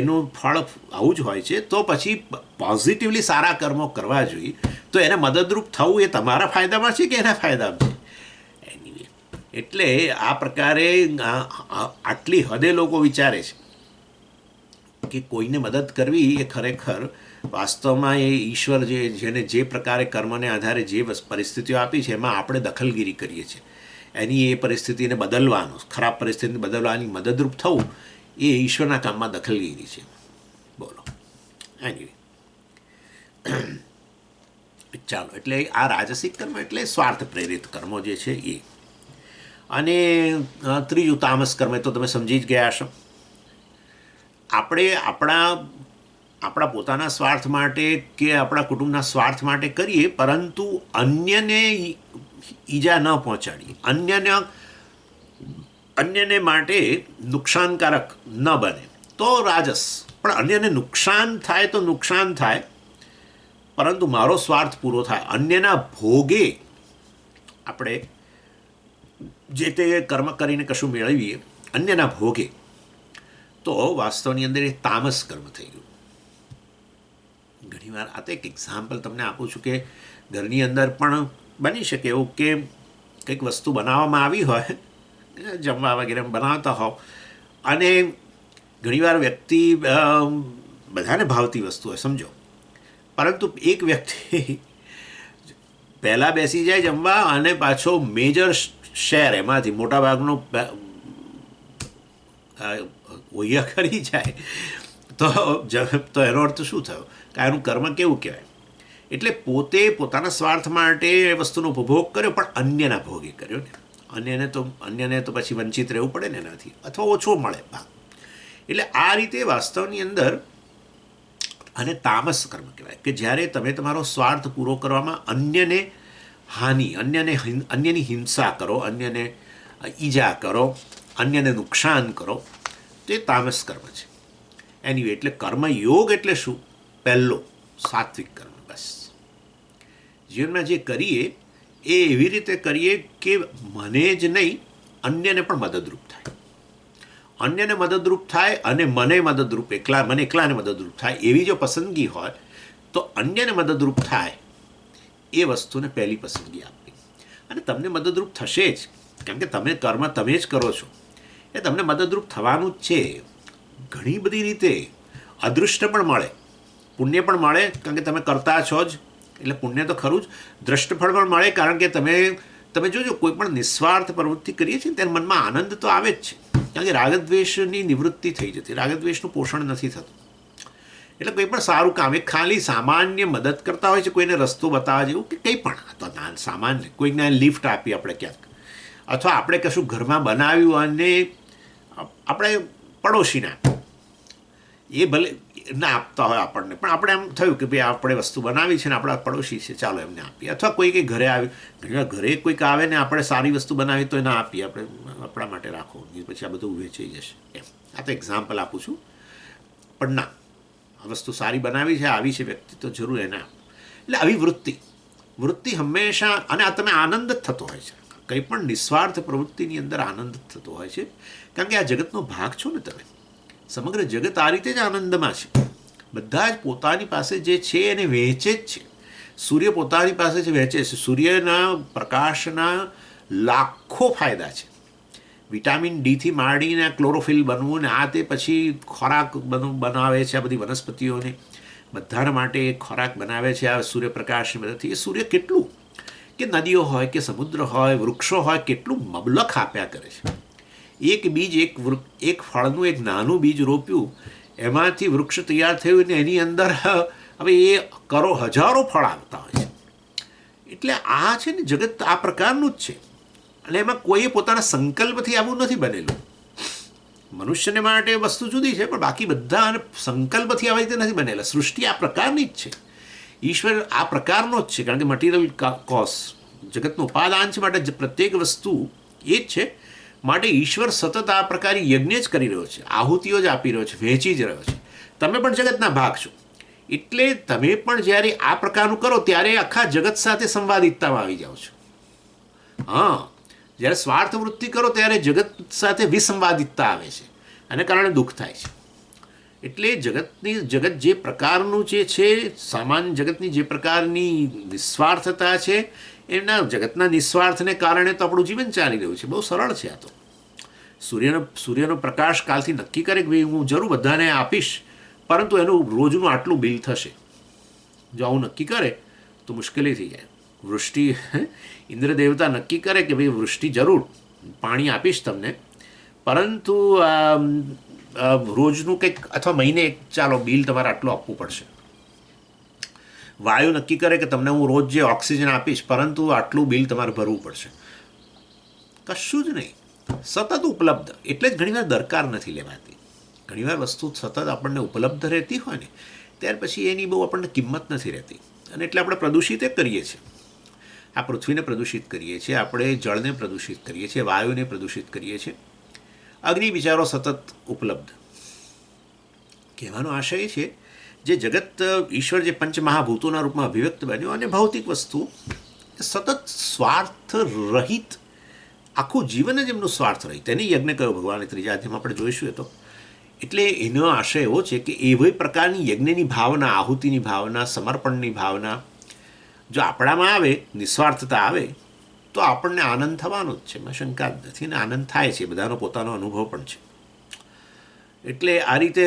એનું ફળ આવું જ હોય છે. તો પછી પોઝિટિવલી સારા કર્મો કરવા જોઈએ. તો એને મદદરૂપ થવું એ તમારા ફાયદામાં છે કે એના ફાયદામાં છે? એનીવે, એટલે આ પ્રકારે આટલી હદે લોકો વિચારે છે કે કોઈને મદદ કરવી એ ખરેખર વાસ્તવમાં એ ઈશ્વર જેને જે પ્રકારે કર્મને આધારે જે પરિસ્થિતિઓ આપી છે એમાં આપણે દખલગીરી કરીએ છીએ. એની એ પરિસ્થિતિને બદલવાનો, ખરાબ પરિસ્થિતિને બદલવાની મદદરૂપ થવું એ ઈશ્વરના કામમાં દખલગીરી છે. બોલો. એનીવે, ચાલો. એટલે આ રાજસિક કર્મ એટલે સ્વાર્થ પ્રેરિત કર્મો જે છે એ. અને ત્રીજું તામસ કર્મ તો તમે સમજી જ ગયા છો. આપણે આપણા પોતાના સ્વાર્થ માટે કે આપણા કુટુંબના સ્વાર્થ માટે કરીએ, પરંતુ અન્યને ઈજા ન પહોંચાડીએ, અન્યને માટે નુકસાનકારક ન બને તો રાજસ. પણ અન્યને નુકસાન થાય તો નુકસાન થાય, પરંતુ મારો સ્વાર્થ પૂરો થાય. અન્યના ભોગે આપણે જે તે કર્મ કરીને કશું મેળવીએ, અન્યના ભોગે, તો વાસ્તવની અંદર એ તામસ કર્મ થઈ ગયું. ઘણીવાર આ તો એક એક્ઝામ્પલ તમને આપું છું કે ઘરની અંદર પણ બની શકે એવું કે કંઈક વસ્તુ બનાવવામાં આવી હોય, જમવા વગેરે બનાવતા હોવ, અને ઘણીવાર વ્યક્તિ બધાને ભાવતી વસ્તુ હોય સમજો, પરંતુ એક વ્યક્તિ પહેલાં બેસી જાય જમવા અને પાછો મેજર શેર એમાંથી મોટાભાગનો ઓહિયા કરી જાય તો એનો અર્થ શું થયો? કે એનું કર્મ કેવું કહેવાય? એટલે પોતે પોતાના સ્વાર્થ માટે એ વસ્તુનો ઉપભોગ કર્યો, પણ અન્યના ભોગે કર્યો ને. અન્યને તો પછી વંચિત રહેવું પડે ને એનાથી, અથવા ઓછો મળે ભાગ. એટલે આ રીતે વાસ્તવની અંદર અને તામસ કર્મ કહેવાય કે જ્યારે તમે તમારો સ્વાર્થ પૂરો કરવામાં અન્યને હાનિ, અન્યની હિંસા કરો, અન્યને ઈજા કરો, અન્યને નુકસાન કરો, તો એ તામસ કર્મ છે. એનીવે, એટલે કર્મયોગ એટલે શું? પહેલો સાત્વિક કર્મ. બસ જીવનમાં જે કરીએ એ એવી રીતે કરીએ કે મને જ નહીં, અન્યને પણ મદદરૂપ થાય. અન્યને મદદરૂપ થાય અને મને એકલાને મદદરૂપ થાય એવી જો પસંદગી હોય તો અન્યને મદદરૂપ થાય એ વસ્તુને પહેલી પસંદગી આપવી. અને તમને મદદરૂપ થશે જ, કેમ કે તમે કર્મ તમે જ કરો છો, એ તમને મદદરૂપ થવાનું જ છે. ઘણી બધી રીતે અદૃષ્ટ પણ મળે, પુણ્ય પણ મળે, કારણ કે તમે કરતા છો જ, એટલે પુણ્ય તો ખરું જ. દ્રષ્ટફળ પણ મળે, કારણ કે તમે જોજો કોઈ પણ નિસ્વાર્થ પ્રવૃત્તિ કરીએ છીએ ત્યારે મનમાં આનંદ તો આવે જ છે, કારણ કે રાગદ્વેષની નિવૃત્તિ થઈ જતી, રાગદ્વેષનું પોષણ નથી થતું. એટલે કોઈ પણ સારું કામ, એ ખાલી સામાન્ય મદદ કરતા હોય છે, કોઈને રસ્તો બતાવવા જેવું કે કંઈ પણ, તો સામાન્ય કોઈકને લિફ્ટ આપી આપણે ક્યાંક, અથવા આપણે કશું ઘરમાં બનાવ્યું અને આપણે પડોશીને એ ભલે ના આપતા હોય આપણને, પણ આપણે એમ થયું કે ભાઈ આપણે વસ્તુ બનાવી છે ને આપણા પડોશી છે, ચાલો એમને આપીએ. અથવા કોઈ કંઈ ઘરે આવ્યું, ઘણીવાર ઘરે કોઈક આવે ને આપણે સારી વસ્તુ બનાવી તો ના આપીએ, આપણે આપણા માટે રાખો, પછી આ બધું વેચાઈ જશે એમ. આ તો એક્ઝામ્પલ આપું છું, પણ ના, આ વસ્તુ સારી બનાવી છે, આવી છે વ્યક્તિ, તો જરૂર એને આપો. એટલે આવી વૃત્તિ હંમેશા, અને આ તમે આનંદ જ થતો હોય છે, કંઈ પણ નિસ્વાર્થ પ્રવૃત્તિની અંદર આનંદ થતો હોય છે, કારણ કે આ જગતનો ભાગ છો ને તમે. સમગ્ર જગત આ રીતે જ આનંદમાં છે. બધા જ પોતાની પાસે જે છે એને વહેંચે જ છે. સૂર્ય પોતાની પાસે જે વહેંચે છે, સૂર્યના પ્રકાશના લાખો ફાયદા છે. વિટામિન ડીથી માંડીને ક્લોરોફિલ બનવું ને આ તે, પછી ખોરાક બનાવે છે, આ બધી વનસ્પતિઓને બધાના માટે ખોરાક બનાવે છે આ સૂર્યપ્રકાશની મદદથી. એ સૂર્ય કેટલું, કે નદીઓ હોય કે સમુદ્ર હોય, વૃક્ષો હોય, કેટલું મબલખ આપ્યા કરે છે. એક બીજ, એક ફળનું એક નાનું બીજ રોપ્યું, એમાંથી વૃક્ષ તૈયાર થયું ને એની અંદર હવે એ હજારો ફળ આવતા હોય છે. એટલે આ છે ને જગત આ પ્રકારનું જ છે, અને એમાં કોઈએ પોતાના સંકલ્પથી આવું નથી બનેલું. મનુષ્યને માટે વસ્તુ જુદી છે, પણ બાકી બધા સંકલ્પથી આવી રીતે નથી બનેલા. સૃષ્ટિ આ પ્રકારની જ છે, ઈશ્વર આ પ્રકારનો જ છે, કારણ કે મટીરિયલ કોઝ જગતનું ઉપાદાન છે, માટે પ્રત્યેક વસ્તુ એ જ છે. માટે ઈશ્વર સતત આ પ્રકારે યજ્ઞ જ કરી રહ્યો છે, આહુતિઓ જ આપી રહ્યો છે, વહેંચી જ રહ્યો છે. તમે પણ જગતના ભાગ છો, એટલે તમે પણ જ્યારે આ પ્રકારનું કરો ત્યારે આખા જગત સાથે સંવાદિતતામાં આવી જાઓ છો. હા, જ્યારે સ્વાર્થ વૃત્તિ કરો ત્યારે જગત સાથે વિસંવાદિતતા આવે છે, અને કારણે દુઃખ થાય છે. એટલે જગત જે પ્રકારનું જે છે, સામાન્ય જગતની જે પ્રકારની નિસ્વાર્થતા છે, એના જગતના નિસ્વાર્થને કારણે તો આપણું જીવન ચાલી રહ્યું છે. બહુ સરળ છે આ તો. સૂર્યનો પ્રકાશ કાલથી નક્કી કરે કે ભાઈ હું જરૂર બધાને આપીશ, પરંતુ એનું રોજનું આટલું બિલ થશે. જો આવું નક્કી કરે તો મુશ્કેલી થઈ જાય. વૃષ્ટિ, ઇન્દ્ર દેવતા નક્કી કરે કે ભાઈ વૃષ્ટિ જરૂર પાણી આપીશ તમને, પરંતુ રોજનું કંઈક અથવા મહિને ચાલો બિલ તમારે આટલું આપવું પડશે. વાયુ નક્કી કરે કે તમને હું રોજ જે ઓક્સિજન આપીશ, પરંતુ આટલું બિલ તમારે ભરવું પડશે. કશું જ નહીં, સતત ઉપલબ્ધ. એટલે જ ઘણીવાર દરકાર નથી લેવાતી. ઘણીવાર વસ્તુ સતત આપણને ઉપલબ્ધ રહેતી હોય ને, ત્યાર પછી એની બહુ આપણને કિંમત નથી રહેતી, અને એટલે આપણે પ્રદૂષિત કરીએ છીએ. આ પૃથ્વીને પ્રદૂષિત કરીએ છીએ, આપણે જળને પ્રદૂષિત કરીએ છીએ, વાયુને પ્રદૂષિત કરીએ છીએ. અગ્નિ બિચારો સતત ઉપલબ્ધ. કહેવાનો આશય છે, જે જગત ઈશ્વર જે પંચમહાભૂતોના રૂપમાં અભિવ્યક્ત બન્યો, અને ભૌતિક વસ્તુ સતત સ્વાર્થ રહિત, આખું જીવન જ એમનું સ્વાર્થ રહિત. એને યજ્ઞ કયો ભગવાને ત્રીજા અધ્યાયમાં આપણે જોઈશું એ તો. એટલે એનો આશય એવો છે કે એવી પ્રકારની યજ્ઞની ભાવના, આહુતિની ભાવના, સમર્પણની ભાવના જો આપણામાં આવે, નિસ્વાર્થતા આવે, તો આપણને આનંદ થવાનો જ છે, એમાં શંકા જ નથી. અને આનંદ થાય છે, બધાનો પોતાનો અનુભવ પણ છે. એટલે આ રીતે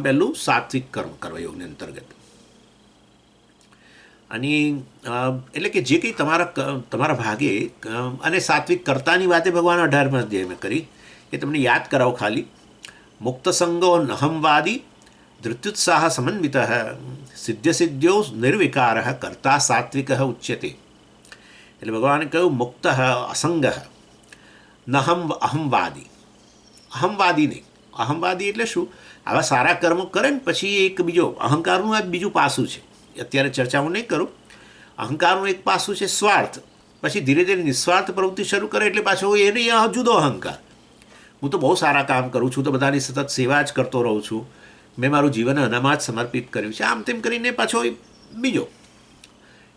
પહેલું સાત્વિક કર્મ કરવા યોગની અંતર્ગત. અને એટલે કે જે કંઈ તમારા ભાગે, અને સાત્વિક કર્તાની વાતે ભગવાન 18મા અધ્યાયમાં કરી, એ તમને યાદ કરાવો ખાલી. મુક્ત સંગો નહમવાદી ધૃત્યુત્સાહ સમન્વિત સિદ્ધ્યો નિર્વિકાર કર્તા સાત્વિક ઉચ્યતે. એટલે ભગવાને કહ્યું મુક્ત અસંગ અહમવાદી. અહમવાદી નહીં. અહમવાદી એટલે શું? આવા સારા કર્મો કરે ને પછી એક બીજો અહંકારનું આ બીજું પાસું છે. અત્યારે ચર્ચા હું નહીં કરું. અહંકારનું એક પાસું છે સ્વાર્થ. પછી ધીરે ધીરે નિસ્વાર્થ પ્રવૃત્તિ શરૂ કરે એટલે પાછો એને જુદો અહંકાર. હું તો બહુ સારા કામ કરું છું, તો બધાની સતત સેવા જ કરતો રહું છું, મેં મારું જીવન અનામાં જ સમર્પિત કર્યું છે, આમ તેમ કરીને પાછો બીજો.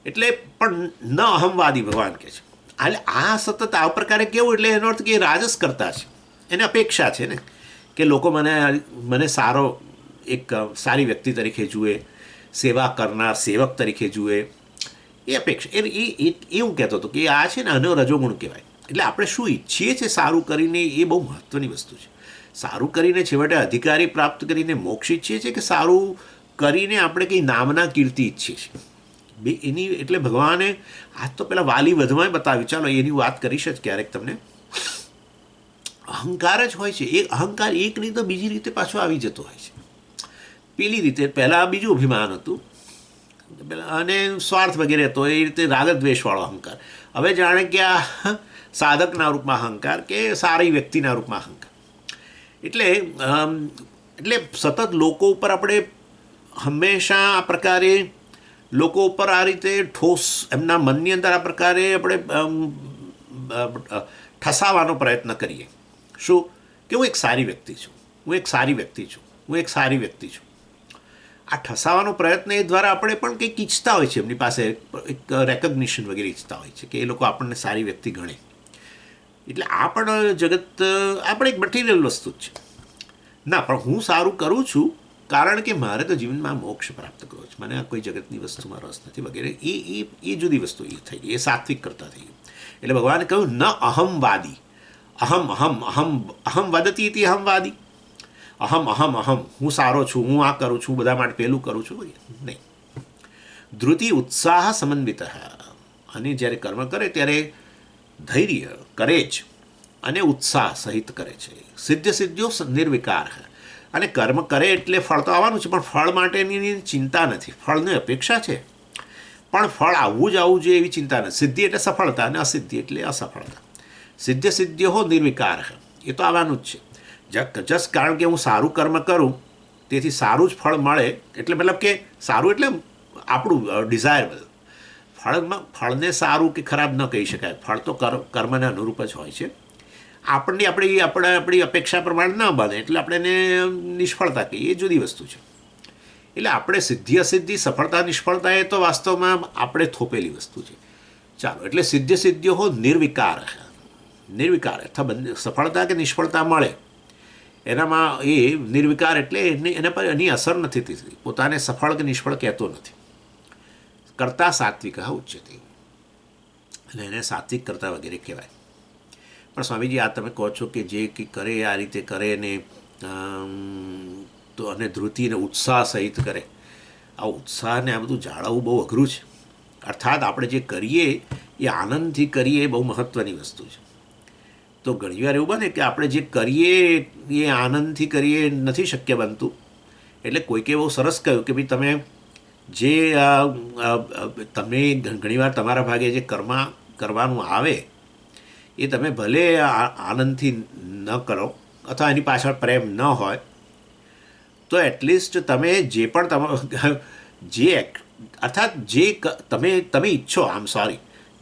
એટલે પણ ન અહમવાદી ભગવાન કહે છે. એટલે આ સતત આ પ્રકારે કેવું, એટલે એનો અર્થ કે એ રાજસ કરતા છે. એને અપેક્ષા છે ને કે લોકો મને સારો એક સારી વ્યક્તિ તરીકે જુએ, સેવા કરનાર સેવક તરીકે જુએ, એ અપેક્ષા. એ હું કહેતો હતો કે આ છે ને આનો રજોગુણ કહેવાય. એટલે આપણે શું ઈચ્છીએ છીએ સારું કરીને, એ બહુ મહત્ત્વની વસ્તુ છે. સારું કરીને છેવટે અધિકારી પ્રાપ્ત કરીને મોક્ષ ઈચ્છીએ છીએ, કે સારું કરીને આપણે કંઈ નામના કીર્તિ ઈચ્છીએ છીએ? એની એટલે ભગવાને આજ તો પેલા વાલી વધમાં બતાવ્યું. ચાલો એની વાત કરીશ જ ક્યારેક તમને. અહંકાર જ હોય છે. એ અહંકાર એક નહીં તો બીજી રીતે પાછો આવી જતો હોય છે. પેલી રીતે પહેલાં બીજું અભિમાન હતું, અને સ્વાર્થ વગેરે હતો, એ રીતે રાગદ્વેષવાળો અહંકાર. હવે જાણે કે આ સાધકના રૂપમાં અહંકાર, કે સારી વ્યક્તિના રૂપમાં અહંકાર. એટલે સતત લોકો ઉપર આપણે હંમેશા આ પ્રકારે લોકો ઉપર આ રીતે ઠોસ, એમના મનની અંદર આ પ્રકારે આપણે ઠસાવવાનો પ્રયત્ન કરીએ. શું? કે હું એક સારી વ્યક્તિ છું, હું એક સારી વ્યક્તિ છું, હું એક સારી વ્યક્તિ છું. આ ઠસાવાનો પ્રયત્ન એ દ્વારા આપણે પણ કંઈક ઈચ્છતા હોય છે, એમની પાસે એક રેકગ્નિશન વગેરે ઈચ્છતા હોય છે, કે એ લોકો આપણને સારી વ્યક્તિ ગણે. એટલે આ પણ જગત આપણે એક મટીરિયલ વસ્તુ જ છે. ના, પણ હું સારું કરું છું કારણ કે મારે તો જીવનમાં મોક્ષ પ્રાપ્ત કરવો છે, મને કોઈ જગતની વસ્તુમાં રસ નથી વગેરે. એ જુદી વસ્તુ એ થઈ ગઈ, એ સાત્વિક કરતા થઈ ગયું. એટલે ભગવાને કહ્યું ન અહમવાદી. અહમ અહમ અહમ અહમ વદતી હતી અહમવાદી. અહમ અહમ અહમ, હું સારો છું, હું આ કરું છું, બધા માટે પેલું કરું છું વગેરે નહીં. ધૃતિ ઉત્સાહ સમન્વિત. અને જ્યારે કર્મ કરે ત્યારે ધૈર્ય, કરેજ અને ઉત્સાહ સહિત કરે છે. સિદ્ધ્યો નિર્વિકાર. અને કર્મ કરે એટલે ફળ તો આવવાનું છે, પણ ફળ માટેની ચિંતા નથી, ફળની અપેક્ષા છે. પણ ફળ આવવું જ આવવું જોઈએ એવી ચિંતા નથી. સિદ્ધિ એટલે સફળતા અને અસિદ્ધિ એટલે અસફળતા. સિદ્ધ સિદ્ધ્યો નિર્વિકાર એ તો આવવાનું જ છે. જસ્ટ કારણ કે હું સારું કર્મ કરું તેથી સારું જ ફળ મળે એટલે મતલબ કે સારું એટલે આપણું ડિઝાયરેબલ ફળને સારું કે ખરાબ ન કહી શકાય. ફળ તો કર્મને અનુરૂપ જ હોય છે. આપણી અપેક્ષા પ્રમાણે ન બને એટલે આપણે એને નિષ્ફળતા કહીએ, એ જુદી વસ્તુ છે. એટલે આપણે સિદ્ધિ અસિદ્ધિ સફળતા નિષ્ફળતા એ તો વાસ્તવમાં આપણે થોપેલી વસ્તુ છે. ચાલો, એટલે સિદ્ધ સિદ્ધ્યો નિર્વિકાર અથવા સફળતા કે નિષ્ફળતા મળે એનામાં એ નિર્વિકાર એટલે એના પર એની અસર નથી થતી. પોતાને સફળ કે નિષ્ફળ કહેતો નથી. કરતા સાત્વિક ઉચ્ચતે, અને એને સાત્વિક કરતા વગેરે કહેવાય. પણ સ્વામીજી, આ તમે કહો છો કે જે કરે આ રીતે કરે ને તો અને ધૃતિ અને ઉત્સાહ સહિત કરે, આ ઉત્સાહને આ બધું જાળવવું બહુ અઘરું છે. અર્થાત આપણે જે કરીએ એ આનંદથી કરીએ એ બહુ મહત્ત્વની વસ્તુ છે. તો ઘણીવાર એવું બને કે આપણે જે કરીએ એ આનંદથી કરીએ નથી શક્ય બનતું. એટલે કોઈકે બહુ સરસ કહ્યું કે ભાઈ તમે ઘણીવાર તમારા ભાગે જે કરવાનું આવે એ તમે ભલે આનંદથી ન કરો અથવા એની પાછળ પ્રેમ ન હોય તો એટલીસ્ટ તમે જે પણ અર્થાત જે તમે ઈચ્છો,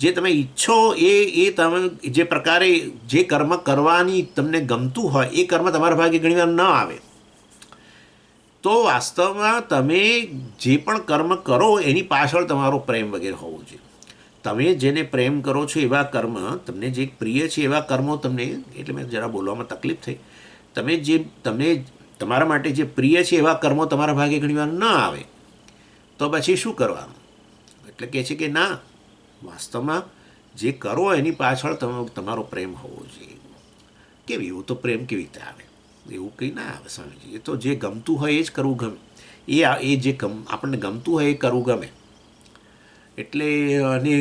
જે તમે ઈચ્છો એ તમે જે પ્રકારે જે કર્મ કરવાની તમને ગમતું હોય એ કર્મ તમારા ભાગે ઘણીવાર ન આવે તો વાસ્તવમાં તમે જે પણ કર્મ કરો એની પાછળ તમારો પ્રેમ વગેરે હોવો જોઈએ. તમે જેને પ્રેમ કરો છો એવા કર્મ, તમને જે પ્રિય છે એવા કર્મો તમને, એટલે મેં જરા બોલવામાં તકલીફ થઈ, તમને તમારા માટે જે પ્રિય છે એવા કર્મો તમારા ભાગે ઘણીવાર ન આવે તો પછી શું કરવાનું? એટલે કહે છે કે ના, વાસ્તવમાં જે કરો એની પાછળ તમારો પ્રેમ હોવો જોઈએ. કેવી એવું તો પ્રેમ કેવી રીતે આવે? એવું કંઈ ના આવે સ્વામીજી. એ તો જે ગમતું હોય એ જ કરવું ગમે. એ જે આપણને ગમતું હોય એ કરવું ગમે. એટલે અને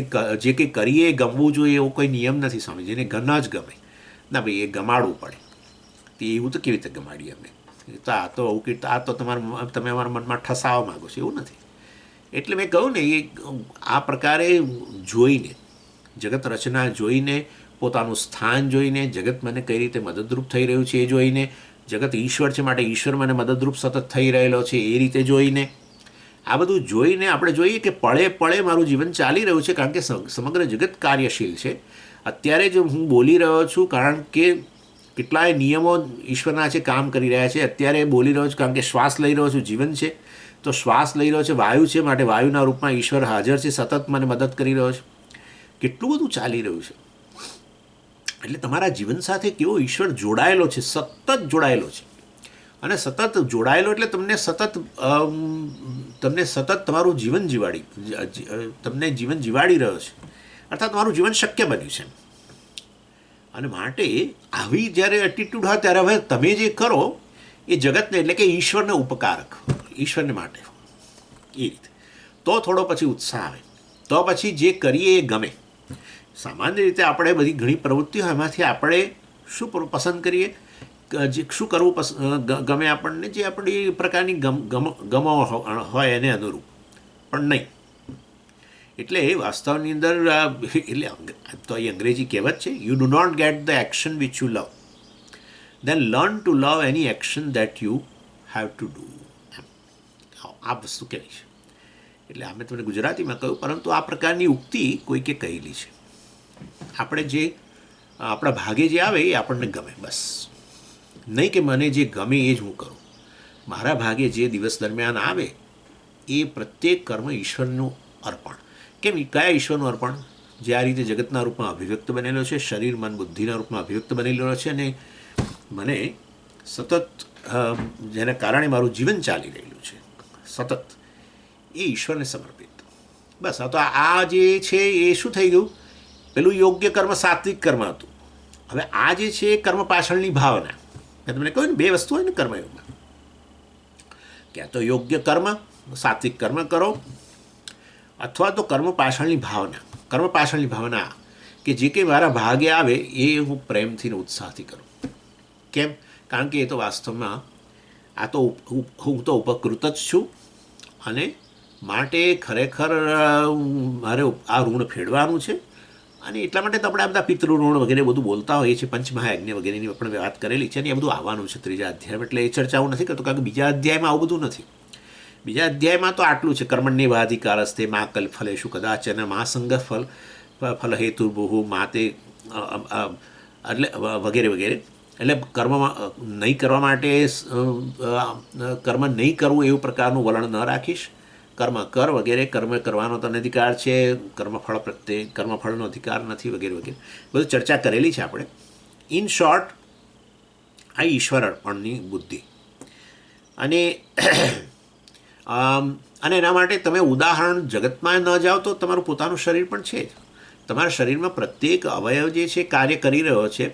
જે કંઈ કરીએ એ ગમવું જોઈએ એવો કોઈ નિયમ નથી સ્વામીજી. એને ન જ ગમે ના ભાઈ, એ ગમાડવું પડે. તો એવું તો કેવી રીતે ગમાડીએ અમે? આ તો તમે અમારા મનમાં ઠસાવવા માગો છો, એવું નથી. એટલે મેં કહ્યું ને, એ આ પ્રકારે જોઈને, જગત રચના જોઈને, પોતાનું સ્થાન જોઈને, જગત મને કઈ રીતે મદદરૂપ થઈ રહ્યું છે એ જોઈને, જગત ઈશ્વર છે માટે ઈશ્વર મને મદદરૂપ સતત થઈ રહેલો છે એ રીતે જોઈને, આ બધું જોઈને આપણે જોઈએ કે પળે પળે મારું જીવન ચાલી રહ્યું છે. કારણ કે સમગ્ર જગત કાર્યશીલ છે. અત્યારે જ હું બોલી રહ્યો છું કારણ કે કેટલાય નિયમો ઈશ્વરના છે, કામ કરી રહ્યા છે. અત્યારે બોલી રહ્યો છું કારણ કે શ્વાસ લઈ રહ્યો છું, જીવન છે. તો શ્વાસ લઈ રહ્યો છે, વાયુ છે, માટે વાયુના રૂપમાં ઈશ્વર હાજર છે, સતત મને મદદ કરી રહ્યો છે. કેટલું બધું ચાલી રહ્યું છે. એટલે તમારા જીવન સાથે કેવો ઈશ્વર જોડાયેલો છે, સતત જોડાયેલો છે. અને સતત જોડાયેલો એટલે તમને સતત તમારું જીવન જીવાડી રહ્યો છે. અર્થાત તમારું જીવન શક્ય બન્યું છે. અને માટે આવી જ્યારે એટીટ્યૂડ હોય ત્યારે હવે તમે જે કરો એ જગતને, એટલે કે ઈશ્વરને ઉપકારક, ઈશ્વરને માટે એ રીતે, તો થોડો પછી ઉત્સાહ આવે, તો પછી જે કરીએ એ ગમે. સામાન્ય રીતે આપણે બધી ઘણી પ્રવૃત્તિઓ એમાંથી આપણે શું પસંદ કરીએ, શું કરવું ગમે આપણને, જે આપણી પ્રકારની ગમો હોય એને અનુરૂપ, પણ નહીં. એટલે વાસ્તવની અંદર એટલે તો એ અંગ્રેજી કહેવત છે, you do not get the action which you love, then learn to love any action that you have to do. આ વસ્તુ કહેવી છે. એટલે અમે તમને ગુજરાતીમાં કહ્યું, પરંતુ આ પ્રકારની ઉક્તિ કોઈકે કહેલી છે. આપણે જે આપણા ભાગે જે આવે એ આપણને ગમે, બસ. નહીં કે મને જે ગમે એ જ હું કરું. મારા ભાગે જે દિવસ દરમિયાન આવે એ પ્રત્યેક કર્મ ઈશ્વરનું અર્પણ. કેમ? કયા ઈશ્વરનું અર્પણ? જે આ રીતે જગતના રૂપમાં અભિવ્યક્ત બનેલો છે, શરીર મન બુદ્ધિના રૂપમાં અભિવ્યક્ત બનેલો છે, અને મને સતત જેના કારણે મારું જીવન ચાલી રહેલું છે સતત, એ ઈશ્વરને સમર્પિત. બસ. આ તો આ જે છે એ શું થઈ ગયું? પેલું યોગ્ય કર્મ સાત્વિક કર્મ હતું. હવે આ જે છે એ કર્મ પાછળની ભાવના. મેં તમને કહ્યું ને, બે વસ્તુ હોય ને કર્મયોગમાં. ક્યાં તો યોગ્ય કર્મ, સાત્વિક કર્મ કરો, અથવા તો કર્મ પાછળની ભાવના કે જે કંઈ મારા ભાગે આવે એ હું પ્રેમથી ને ઉત્સાહથી કરું. કેમ? કારણ કે એ તો વાસ્તવમાં હું તો ઉપકૃત જ છું, અને માટે ખરેખર મારે આ ઋણ ફેડવાનું છે. અને એટલા માટે તો આપણે આ બધા પિતૃ ઋણ વગેરે બધું બોલતા હોઈએ છીએ, પંચમહાયજ્ઞ વગેરેની આપણે વાત કરેલી છે. અને એ બધું આવવાનું છે ત્રીજા અધ્યાયમાં, એટલે એ ચર્ચા હું નથી કરતો, કારણ કે બીજા અધ્યાયમાં આવું બધું નથી. બીજા અધ્યાયમાં તો આટલું છે, કર્મણ્યેવાધિકારસ્તે મા કલ્પફલેષુ કદાચન મા સંગ ફલ હેતુ બહુ માતે એટલે વગેરે વગેરે. એટલે કર્મમાં નહીં કરવા માટે કર્મ નહીં કરવું એવું પ્રકારનું વલણ ન રાખીશ. કર્મ કર વગેરે, કર્મ કરવાનો તને અધિકાર છે, કર્મફળ પ્રત્યે કર્મફળનો અધિકાર નથી વગેરે વગેરે બધું ચર્ચા કરેલી છે આપણે. ઇન શોર્ટ, આ ઈશ્વર અર્પણની બુદ્ધિ. અને અને એના માટે તમે ઉદાહરણ જગતમાં ન જાઓ તો તમારું પોતાનું શરીર પણ છે જ. તમારા શરીરમાં પ્રત્યેક અવયવ જે છે કાર્ય કરી રહ્યો છે.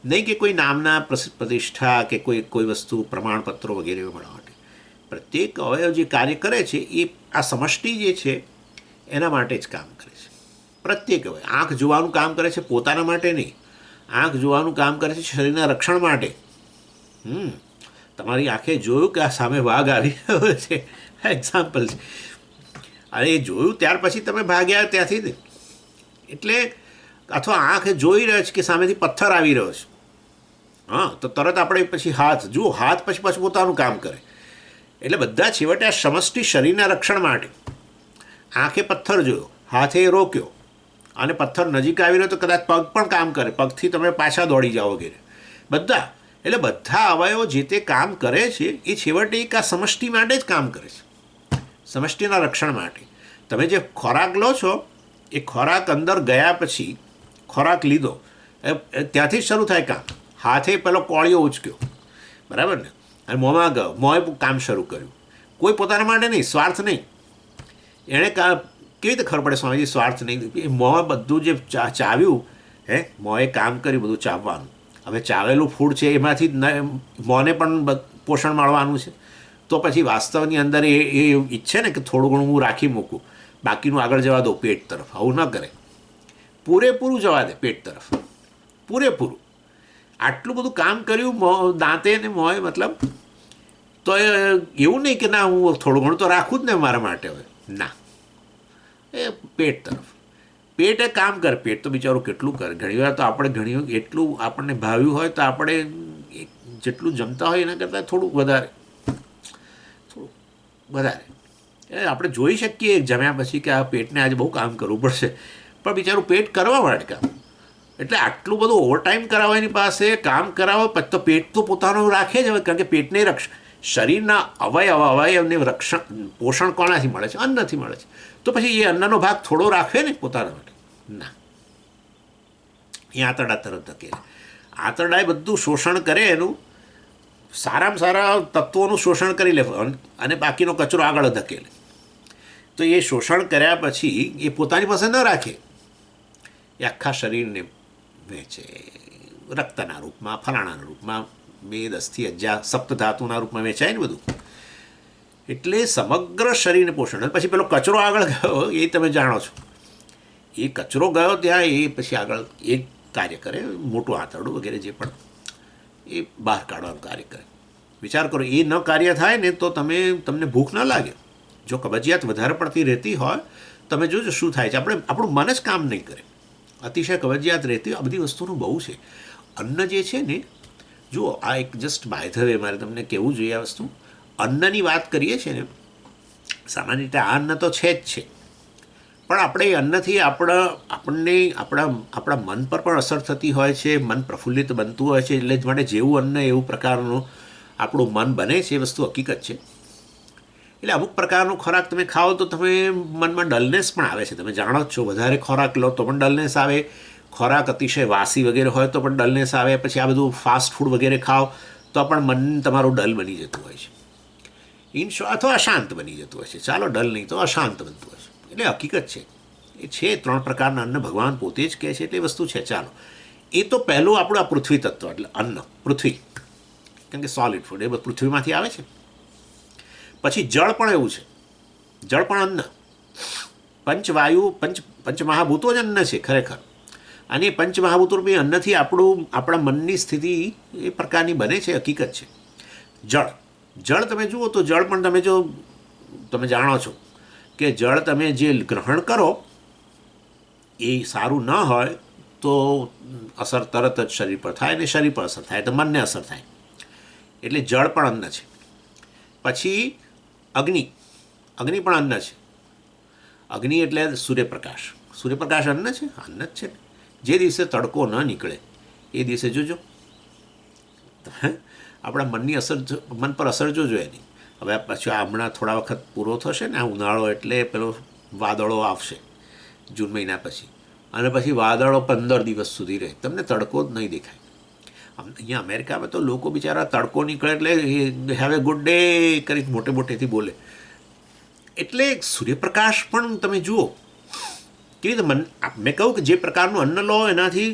નહીં કે કોઈ નામના પ્રતિષ્ઠા કે કોઈ વસ્તુ પ્રમાણપત્રો વગેરે મળવા માટે. પ્રત્યેક અવયવ જે કાર્ય કરે છે એ આ સમષ્ટિ જે છે એના માટે જ કામ કરે છે. પ્રત્યેક અવયવ આંખ જોવાનું કામ કરે છે પોતાના માટે નહીં, આંખ જોવાનું કામ કરે છે શરીરના રક્ષણ માટે. તમારી આંખે જોયું કે આ સામે વાઘ આવી રહ્યો છે, એક્ઝામ્પલ છે, અને એ જોયું ત્યાર પછી તમે ભાગ્યા ત્યાંથી જ. એટલે અથવા આંખ જોઈ રહ્યો છે કે સામેથી પથ્થર આવી રહ્યો છે, હા, તો તરત આપણે પછી હાથ જુઓ, હાથ પછી પાછું પોતાનું કામ કરે. એટલે બધા છેવટે આ સમષ્ટિ શરીરના રક્ષણ માટે. આંખે પથ્થર જોયો, હાથે રોક્યો, અને પથ્થર નજીક આવી રહ્યો તો કદાચ પગ પણ કામ કરે, પગથી તમે પાછા દોડી જાઓ વગેરે બધા. એટલે બધા અવયવો જે તે કામ કરે છે એ છેવટે એક આ સમષ્ટિ માટે જ કામ કરે છે, સમષ્ટિના રક્ષણ માટે. તમે જે ખોરાક લો છો એ ખોરાક અંદર ગયા પછી, ખોરાક લીધો ત્યાંથી જ શરૂ થાય કામ. હાથે પેલો કોળિયો ઉચક્યો, બરાબર ને, અને મોંમાં ગયો, મોંએ કામ શરૂ કર્યું. કોઈ પોતાના માટે નહીં, સ્વાર્થ નહીં. એણે કેવી રીતે ખબર પડે સ્વામીજી સ્વાર્થ નહીં? એ મોં બધું જે ચાવ્યું, મોંએ કામ કર્યું બધું ચાવવાનું. હવે ચાવેલું ફૂડ છે એમાંથી મોંને પણ પોષણ મળવાનું છે. તો પછી વાસ્તવની અંદર એ ઈચ્છે ને કે થોડું ઘણું હું રાખી મૂકું, બાકીનું આગળ જવા દો પેટ તરફ. આવું ન કરે, પૂરેપૂરું જવા દે પેટ તરફ, પૂરેપૂરું. આટલું બધું કામ કર્યું દાંતે ને મોંએ, મતલબ તો એવું નહીં કે ના હું થોડું ઘણું તો રાખું જ ને મારા માટે. હવે ના, એ પેટ તરફ. પેટ એ કામ કરે, પેટ તો બિચારું કેટલું કરે. ઘણીવાર તો આપણે એટલું આપણને ભાવ્યું હોય તો આપણે જેટલું જમતા હોય એના કરતાં થોડું વધારે આપણે જોઈ શકીએ જમ્યા પછી કે આ પેટને આજે બહુ કામ કરવું પડશે, પણ બિચારું પેટ કરવા માટે કામ. એટલે આટલું બધું ઓવરટાઈમ કરાવો એની પાસે, કામ કરાવો પછી તો પેટ તો પોતાનું રાખે જ હવે, કારણ કે પેટને રક્ષણ, શરીરના અવયવને રક્ષણ પોષણ કોનાથી મળે છે? અન્નથી મળે છે. તો પછી એ અન્નનો ભાગ થોડો રાખે ને પોતાના માટે? ના, એ આંતરડા તરફ ધકેલે. આંતરડા એ બધું શોષણ કરે, એનું સારામાં સારા તત્વોનું શોષણ કરી લે અને બાકીનો કચરો આગળ ધકેલે. તો એ શોષણ કર્યા પછી એ પોતાની પાસે ન રાખે, એ આખા શરીરને વેચે, રક્તના રૂપમાં, ફલાણાના રૂપમાં, મેદ અસ્થિ અજ્જા સપ્તધાતુના રૂપમાં વેચાય ને બધું. એટલે સમગ્ર શરીરને પોષણ. પછી પેલો કચરો આગળ ગયો એ તમે જાણો છો, એ કચરો ગયો ત્યાં એ પછી આગળ એ કાર્ય કરે, મોટું આંતરડું વગેરે જે પણ એ બહાર કાઢવાનું કાર્ય કરે. વિચાર કરો, એ ન કાર્ય થાય ને તો તમને ભૂખ ન લાગે. જો કબજિયાત વધારે પડતી રહેતી હોય, તમે જોજો શું થાય છે. આપણું મન જ કામ નહીં કરે, અતિશય કબજિયાત રહેતી. આ બધી વસ્તુનું બહુ છે. અન્ન જે છે ને, જુઓ, આ એક જસ્ટ બાય ધ વે મારે તમને કહેવું જોઈએ આ વસ્તુ. અન્નની વાત કરીએ છીએ ને, સામાન્ય રીતે આ અન્ન તો છે જ છે, પણ આપણે એ અન્નથી આપણા મન પર પણ અસર થતી હોય છે, મન પ્રફુલ્લિત બનતું હોય છે. એટલે જ માટે જેવું અન્ન એવું પ્રકારનું આપણું મન બને છે, એ વસ્તુ હકીકત છે. એટલે અમુક પ્રકારનો ખોરાક તમે ખાઓ તો તમે મનમાં ડલનેસ પણ આવે છે. તમે જાણો જ છો, વધારે ખોરાક લો તો પણ ડલનેસ આવે, ખોરાક અતિશય વાસી વગેરે હોય તો પણ ડલનેસ આવે. પછી આ બધું ફાસ્ટ ફૂડ વગેરે ખાઓ તો પણ મન તમારું ડલ બની જતું હોય છે, અથવા અશાંત બની જતું હોય છે. ચાલો ડલ નહીં તો અશાંત બનતું હોય છે. એટલે હકીકત છે, એ છે. 3 પ્રકારના અન્ન ભગવાન પોતે જ કહે છે, એટલે વસ્તુ છે. ચાલો, એ તો પહેલું આપણું આ પૃથ્વી તત્વ, એટલે અન્ન, પૃથ્વી, કારણ કે સોલિડ ફૂડ એ બધું પૃથ્વીમાંથી આવે છે. પછી જળ પણ એવું છે, જળ પણ અન્ન. પંચવાયુ પંચમહાભૂતો જ અન્ન છે ખરેખર. અને એ પંચમહાભૂતરૂપી અન્નથી આપણા મનની સ્થિતિ એ પ્રકારની બને છે, હકીકત છે. જળ તમે જુઓ તો જળ પણ તમે જાણો છો કે જળ તમે જે ગ્રહણ કરો એ સારું ન હોય તો અસર તરત જ શરીર પર થાય અને શરીર પર અસર થાય તો મનને અસર થાય. એટલે જળ પણ અન્ન છે. પછી અગ્નિ, અગ્નિ પણ અન્ન છે. અગ્નિ એટલે સૂર્યપ્રકાશ. સૂર્યપ્રકાશ અન્ન છે, અન્ન જ છે. જે દિવસે તડકો ન નીકળે એ દિવસે જોજો આપણા મનની અસર, મન પર અસર જોજો એની. હવે પછી હમણાં થોડા વખત પૂરો થશે ને આ ઉનાળો, એટલે પેલો વાદળો આવશે જૂન મહિના પછી, અને પછી વાદળો 15 દિવસ સુધી રહે, તમને તડકો જ નહીં દેખાય. અહીંયા અમેરિકામાં તો લોકો બિચારા તડકો નીકળે એટલે હેવ એ ગુડ ડે કરી મોટે મોટેથી બોલે. એટલે સૂર્યપ્રકાશ પણ તમે જુઓ કેવી રીતે મેં કહું કે જે પ્રકારનું અન્ન લો એનાથી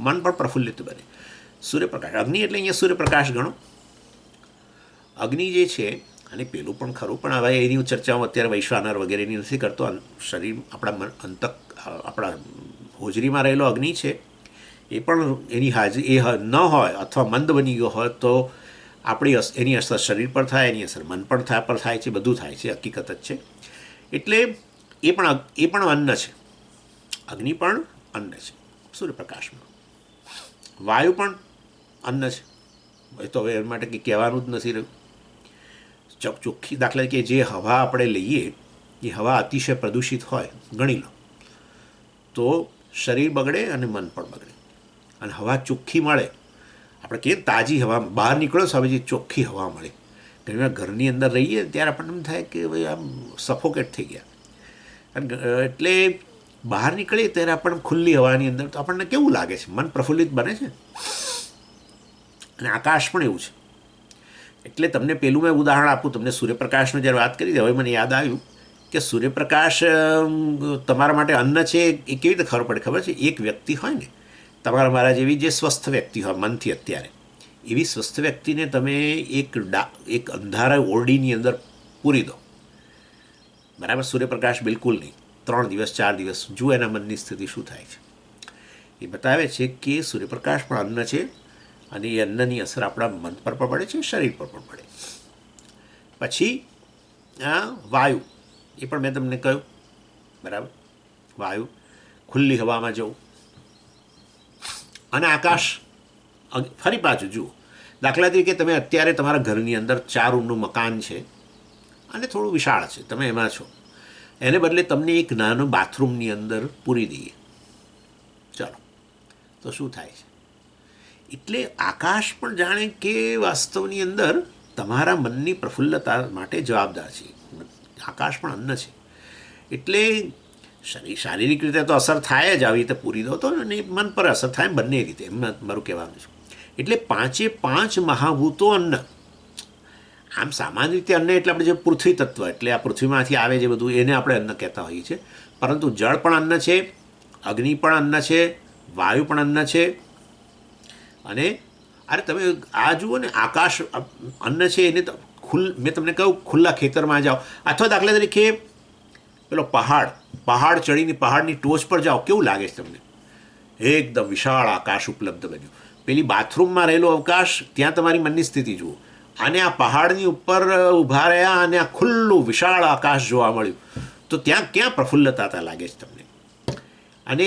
મન પણ પ્રફુલ્લિત બને. સૂર્યપ્રકાશ, અગ્નિ એટલે અહીંયા સૂર્યપ્રકાશ ગણો. અગ્નિ જે છે, અને પેલું પણ ખરું, પણ હવે એની ચર્ચાઓ અત્યારે વૈશ્વાનર વગેરેની નથી કરતો. શરીર આપણા આપણા હોજરીમાં રહેલો અગ્નિ છે, એ પણ એની હાજરી એ ન હોય અથવા મંદ બની ગયો હોય તો એની અસર શરીર પર થાય, એની અસર મન પર થાય છે, બધું થાય છે, હકીકત જ છે. એટલે એ પણ અન્ન છે. અગ્નિ પણ અન્ન છે સૂર્યપ્રકાશમાં. વાયુ પણ અન્ન છે. એ તો હવે એ માટે કંઈ કહેવાનું જ નથી રહ્યું. ચોખ્ખી દાખલા કે જે હવા આપણે લઈએ એ હવા અતિશય પ્રદૂષિત હોય, ગણી લો, તો શરીર બગડે અને મન પણ બગડે. અને હવા ચોખ્ખી મળે, આપણે કહીએ તાજી હવા, બહાર નીકળો છો હવે જે ચોખ્ખી હવા મળે. ઘણીવાર ઘરની અંદર રહીએ ત્યારે આપણને એમ થાય કે ભાઈ આમ સફોકેટ થઈ ગયા. એટલે બહાર નીકળીએ ત્યારે આપણને ખુલ્લી હવાની અંદર તો આપણને કેવું લાગે છે, મન પ્રફુલ્લિત બને છે. અને આકાશ પણ એવું છે. એટલે તમને પેલું મેં ઉદાહરણ આપું, તમને સૂર્યપ્રકાશની જ્યારે વાત કરી હવે મને યાદ આવ્યું કે સૂર્યપ્રકાશ તમારા માટે અન્ન છે એ કેવી રીતે ખબર પડે ખબર છે? એક વ્યક્તિ હોય ને તમારા મારા જેવી જે સ્વસ્થ વ્યક્તિ હોય મનથી અત્યારે, એવી સ્વસ્થ વ્યક્તિને તમે એક અંધારા ઓરડીની અંદર પૂરી દો, બરાબર? સૂર્યપ્રકાશ બિલકુલ નહીં, 3 દિવસ 4 દિવસ, જુઓ એના મનની સ્થિતિ શું થાય છે. એ બતાવે છે કે સૂર્યપ્રકાશ પણ અન્ન છે અને એ અન્નની અસર આપણા મન પર પણ પડે છે, શરીર પર પણ પડે. પછી વાયુ, એ પણ મેં તમને કહ્યું, બરાબર? વાયુ, ખુલ્લી હવામાં જવું. અને આકાશ, ફરી પાછું જુઓ, દાખલા તરીકે તમે અત્યારે તમારા ઘરની અંદર 4 રૂમનું મકાન છે અને થોડું વિશાળ છે, તમે એમાં છો, એને બદલે તમને એક નાનું બાથરૂમની અંદર પૂરી દઈએ, ચાલો, તો શું થાય છે? એટલે આકાશ પણ જાણે કે વાસ્તવની અંદર તમારા મનની પ્રફુલ્લતા માટે જવાબદાર છે. આકાશ પણ અન્ન છે. એટલે શારીરિક રીતે તો અસર થાય જ, આવી રીતે પૂરી દો તો, અને મન પર અસર થાય, બંને રીતે, એમ મારું કહેવાનું છે. એટલે 5 મહાભૂતો અન્ન. આમ સામાન્ય રીતે અન્ન એટલે આપણે જે પૃથ્વી તત્વ, એટલે આ પૃથ્વીમાંથી આવે જે બધું, એને આપણે અન્ન કહેતા હોઈએ છીએ. પરંતુ જળ પણ અન્ન છે, અગ્નિ પણ અન્ન છે, વાયુ પણ અન્ન છે. અને અરે તમે આ જુઓ ને, આકાશ અન્ન છે. એને તો મેં તમને કહ્યું ખુલ્લા ખેતરમાં જાઓ, અથવા દાખલા તરીકે પેલો પહાડ ચડીને પહાડની ટોચ પર જાઓ, કેવું લાગે છે તમને? એકદમ વિશાળ આકાશ ઉપલબ્ધ બન્યું. પેલી બાથરૂમમાં રહેલો અવકાશ, ત્યાં તમારી મનની સ્થિતિ જુઓ. અને આ પહાડની ઉપર ઊભા રહ્યા અને આ ખુલ્લું વિશાળ આકાશ જોવા મળ્યું, તો ત્યાં ક્યાં પ્રફુલ્લતા લાગે છે તમને? અને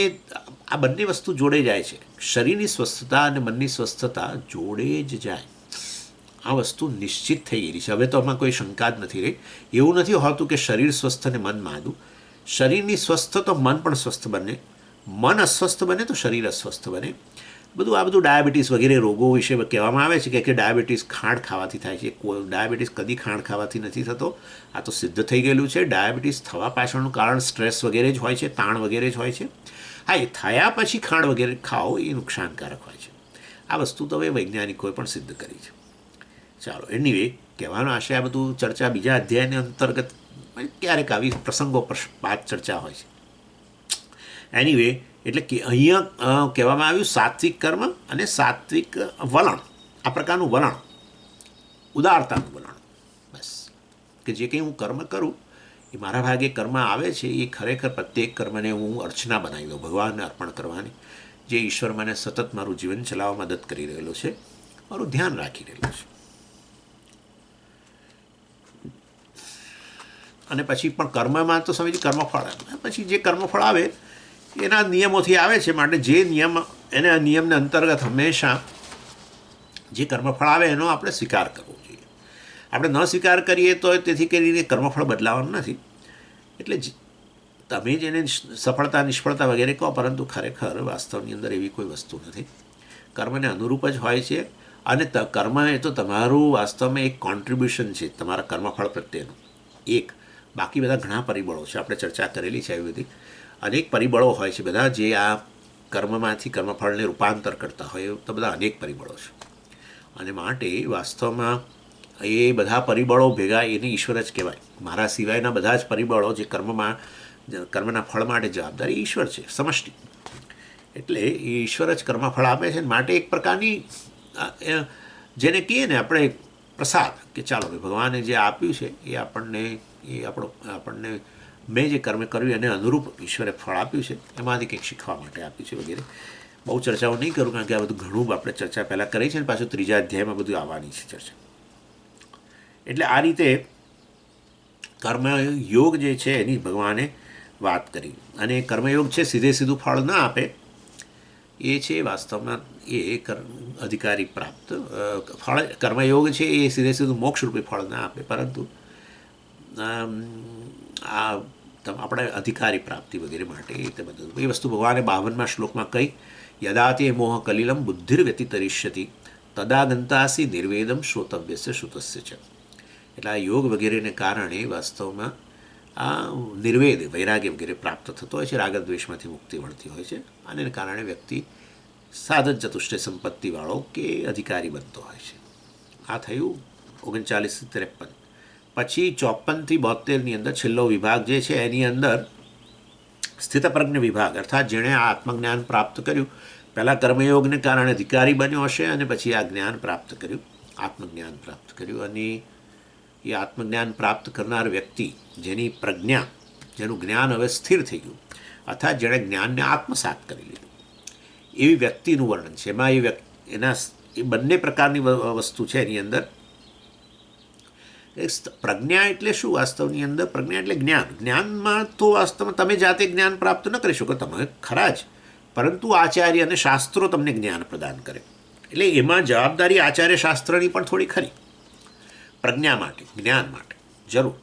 આ બંને વસ્તુ જોડે જાય છે. શરીરની સ્વસ્થતા અને મનની સ્વસ્થતા જોડે જ જાય. આ વસ્તુ નિશ્ચિત થઈ ગયેલી છે. હવે તો આમાં કોઈ શંકા જ નથી રહી. એવું નથી હોતું કે શરીર સ્વસ્થ અને મન માંદું. શરીરની સ્વસ્થ તો મન પણ સ્વસ્થ બને, મન અસ્વસ્થ બને તો શરીર અસ્વસ્થ બને. આ બધું ડાયાબિટીસ વગેરે રોગો વિશે કહેવામાં આવે છે કે ડાયાબિટીસ ખાંડ ખાવાથી થાય છે. ડાયાબિટીસ કદી ખાંડ ખાવાથી નથી થતો. આ તો સિદ્ધ થઈ ગયેલું છે. ડાયાબિટીસ થવા પાછળનું કારણ સ્ટ્રેસ વગેરે જ હોય છે, તાણ વગેરે જ હોય છે. હા, એ થયા પછી ખાંડ વગેરે ખાઓ એ નુકસાનકારક હોય છે. આ વસ્તુ તો હવે વૈજ્ઞાનિકોએ પણ સિદ્ધ કરી છે. ચાલો, એનીવે, કહેવાનો આશય આ બધું ચર્ચા બીજા અધ્યાયને અંતર્ગત ક્યારેક આવી પ્રસંગો પર વાત ચર્ચા હોય છે. એનીવે, એટલે કે અહીંયા કહેવામાં આવ્યું સાત્વિક કર્મ અને સાત્વિક વલણ, આ પ્રકારનું વલણ, ઉદારતાનું વલણ. બસ, કે જે કંઈ હું કર્મ કરું એ મારા ભાગે કર્મ આવે છે, એ ખરેખર પ્રત્યેક કર્મને હું અર્ચના બનાવી દઉં, ભગવાનને અર્પણ કરવાની, જે ઈશ્વર મને સતત મારું જીવન ચલાવવા મદદ કરી રહેલો છે, મારું ધ્યાન રાખી રહેલો છે. અને પછી પણ કર્મમાં તો સમજી કર્મફળ, પછી જે કર્મફળ આવે એના નિયમોથી આવે છે. માટે જે નિયમ એને નિયમને અંતર્ગત હંમેશા જે કર્મફળ આવે એનો આપણે સ્વીકાર કરવો જોઈએ. આપણે ન સ્વીકાર કરીએ તો તેથી કરીને કર્મફળ બદલાવાનું નથી. એટલે તમે જેને સફળતા નિષ્ફળતા વગેરે કહો, પરંતુ ખરેખર વાસ્તવની અંદર એવી કોઈ વસ્તુ નથી. કર્મને અનુરૂપ જ હોય છે. અને કર્મ એ તો તમારું વાસ્તવમાં એક કોન્ટ્રીબ્યુશન છે તમારા કર્મફળ પ્રત્યેનું એક. બાકી બધા ઘણા પરિબળો છે, આપણે ચર્ચા કરેલી છે એવી બધી અનેક પરિબળો હોય છે બધા, જે આ કર્મમાંથી કર્મફળને રૂપાંતર કરતા હોય તો બધા અનેક પરિબળો છે. અને માટે વાસ્તવમાં એ બધા પરિબળો ભેગા એને ઈશ્વર જ કહેવાય. મારા સિવાયના બધા જ પરિબળો જે કર્મના ફળ માટે જવાબદારી ઈશ્વર છે, સમષ્ટિ. એટલે એ ઈશ્વર જ કર્મફળ આપે છે. માટે એક પ્રકારની જેને કહીએ ને આપણે પ્રસાદ, કે ચાલો ભાઈ ભગવાને જે આપ્યું છે એ આપણને મેં જે કર્મ કર્યું એને અનુરૂપ ઈશ્વરે ફળ આપ્યું છે, એમાંથી કંઈક શીખવા માટે આપ્યું છે વગેરે. બહુ ચર્ચાઓ નહીં કરું, કારણ કે આ બધું ઘણું આપણે ચર્ચા પહેલાં કરી છે, અને પાછું ત્રીજા અધ્યાયમાં બધું આવવાની છે ચર્ચા. એટલે આ રીતે કર્મયોગ જે છે એની ભગવાને વાત કરી. અને કર્મયોગ છે સીધે સીધું ફળ ન આપે, એ છે વાસ્તવમાં એ અધિકારી પ્રાપ્ત ફળ. કર્મયોગ છે એ સીધે સીધું મોક્ષરૂપી ફળ ના આપે, પરંતુ આ આપણે અધિકારી પ્રાપ્તિ વગેરે માટે એ બધું એ વસ્તુ ભગવાને 52મા શ્લોકમાં કહી. યદા તે મોહ કલિલમ બુદ્ધિર્વ્યતિતરિષ્યતિ તદા ગંતાસી નિર્વેદમ શ્રોતવ્યસ્ય શ્રુતસ્ય છે. એટલે આ યોગ વગેરેને કારણે વાસ્તવમાં આ નિર્વેદ વૈરાગ્ય વગેરે પ્રાપ્ત થતો હોય છે, રાગદ્વેષમાંથી મુક્તિ મળતી હોય છે. અને એને કારણે વ્યક્તિ સાધન ચતુષ્ટય સંપત્તિવાળો કે અધિકારી બનતો હોય છે. આ થયું 39-53. પછી 54થી 72ની અંદર છેલ્લો વિભાગ જે છે એની અંદર સ્થિતપ્રજ્ઞ વિભાગ, અર્થાત જેણે આ આત્મજ્ઞાન પ્રાપ્ત કર્યું, પહેલાં કર્મયોગને કારણે અધિકારી બન્યો હશે અને પછી આ જ્ઞાન પ્રાપ્ત કર્યું, આત્મજ્ઞાન પ્રાપ્ત કર્યું. અને એ આત્મજ્ઞાન પ્રાપ્ત કરનાર વ્યક્તિ જેની પ્રજ્ઞા, જેનું જ્ઞાન હવે સ્થિર થઈ ગયું, અર્થાત જેણે જ્ઞાનને આત્મસાત કરી લીધું, એવી વ્યક્તિનું વર્ણન છે. એમાં એ બંને પ્રકારની વસ્તુ છે એની અંદર. પ્રજ્ઞા એટલે શું? વાસ્તવની અંદર પ્રજ્ઞા એટલે જ્ઞાન. જ્ઞાનમાં તો વાસ્તવમાં તમે જાતે જ્ઞાન પ્રાપ્ત ન કરી શકો, તમે ખરા જ, પરંતુ આચાર્ય અને શાસ્ત્રો તમને જ્ઞાન પ્રદાન કરે. એટલે એમાં જવાબદારી આચાર્ય શાસ્ત્રની પણ થોડી ખરી, પ્રજ્ઞા માટે, જ્ઞાન માટે જરૂર.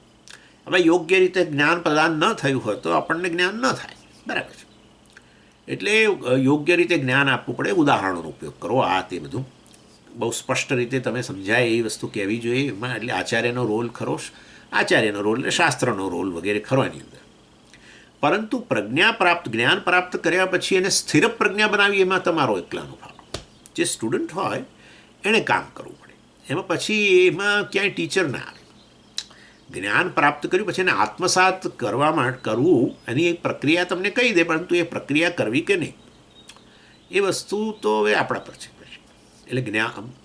હવે યોગ્ય રીતે જ્ઞાન પ્રદાન ન થયું હોય તો આપણને જ્ઞાન ન થાય, બરાબર છે. એટલે યોગ્ય રીતે જ્ઞાન આપવું પડે, ઉદાહરણોનો ઉપયોગ કરો, આ તે બધું બહુ સ્પષ્ટ રીતે તમે સમજાય એ વસ્તુ કહેવી જોઈએ એમાં. એટલે આચાર્યનો રોલ ખરો, આચાર્યનો રોલ એટલે શાસ્ત્રનો રોલ વગેરે ખરો એની અંદર. પરંતુ પ્રજ્ઞા પ્રાપ્ત, જ્ઞાન પ્રાપ્ત કર્યા પછી એને સ્થિર પ્રજ્ઞા બનાવી, એમાં તમારો એકલાનો ફાળો. જે સ્ટુડન્ટ હોય એણે કામ કરવું પડે, એમાં પછી એમાં ક્યાંય ટીચર ના આવે. જ્ઞાન પ્રાપ્ત કર્યું પછી એને આત્મસાત કરવા માટે કરવું, એની એક પ્રક્રિયા તમને કહી દે, પરંતુ એ પ્રક્રિયા કરવી કે નહીં એ વસ્તુ તો હવે આપણા પર છે.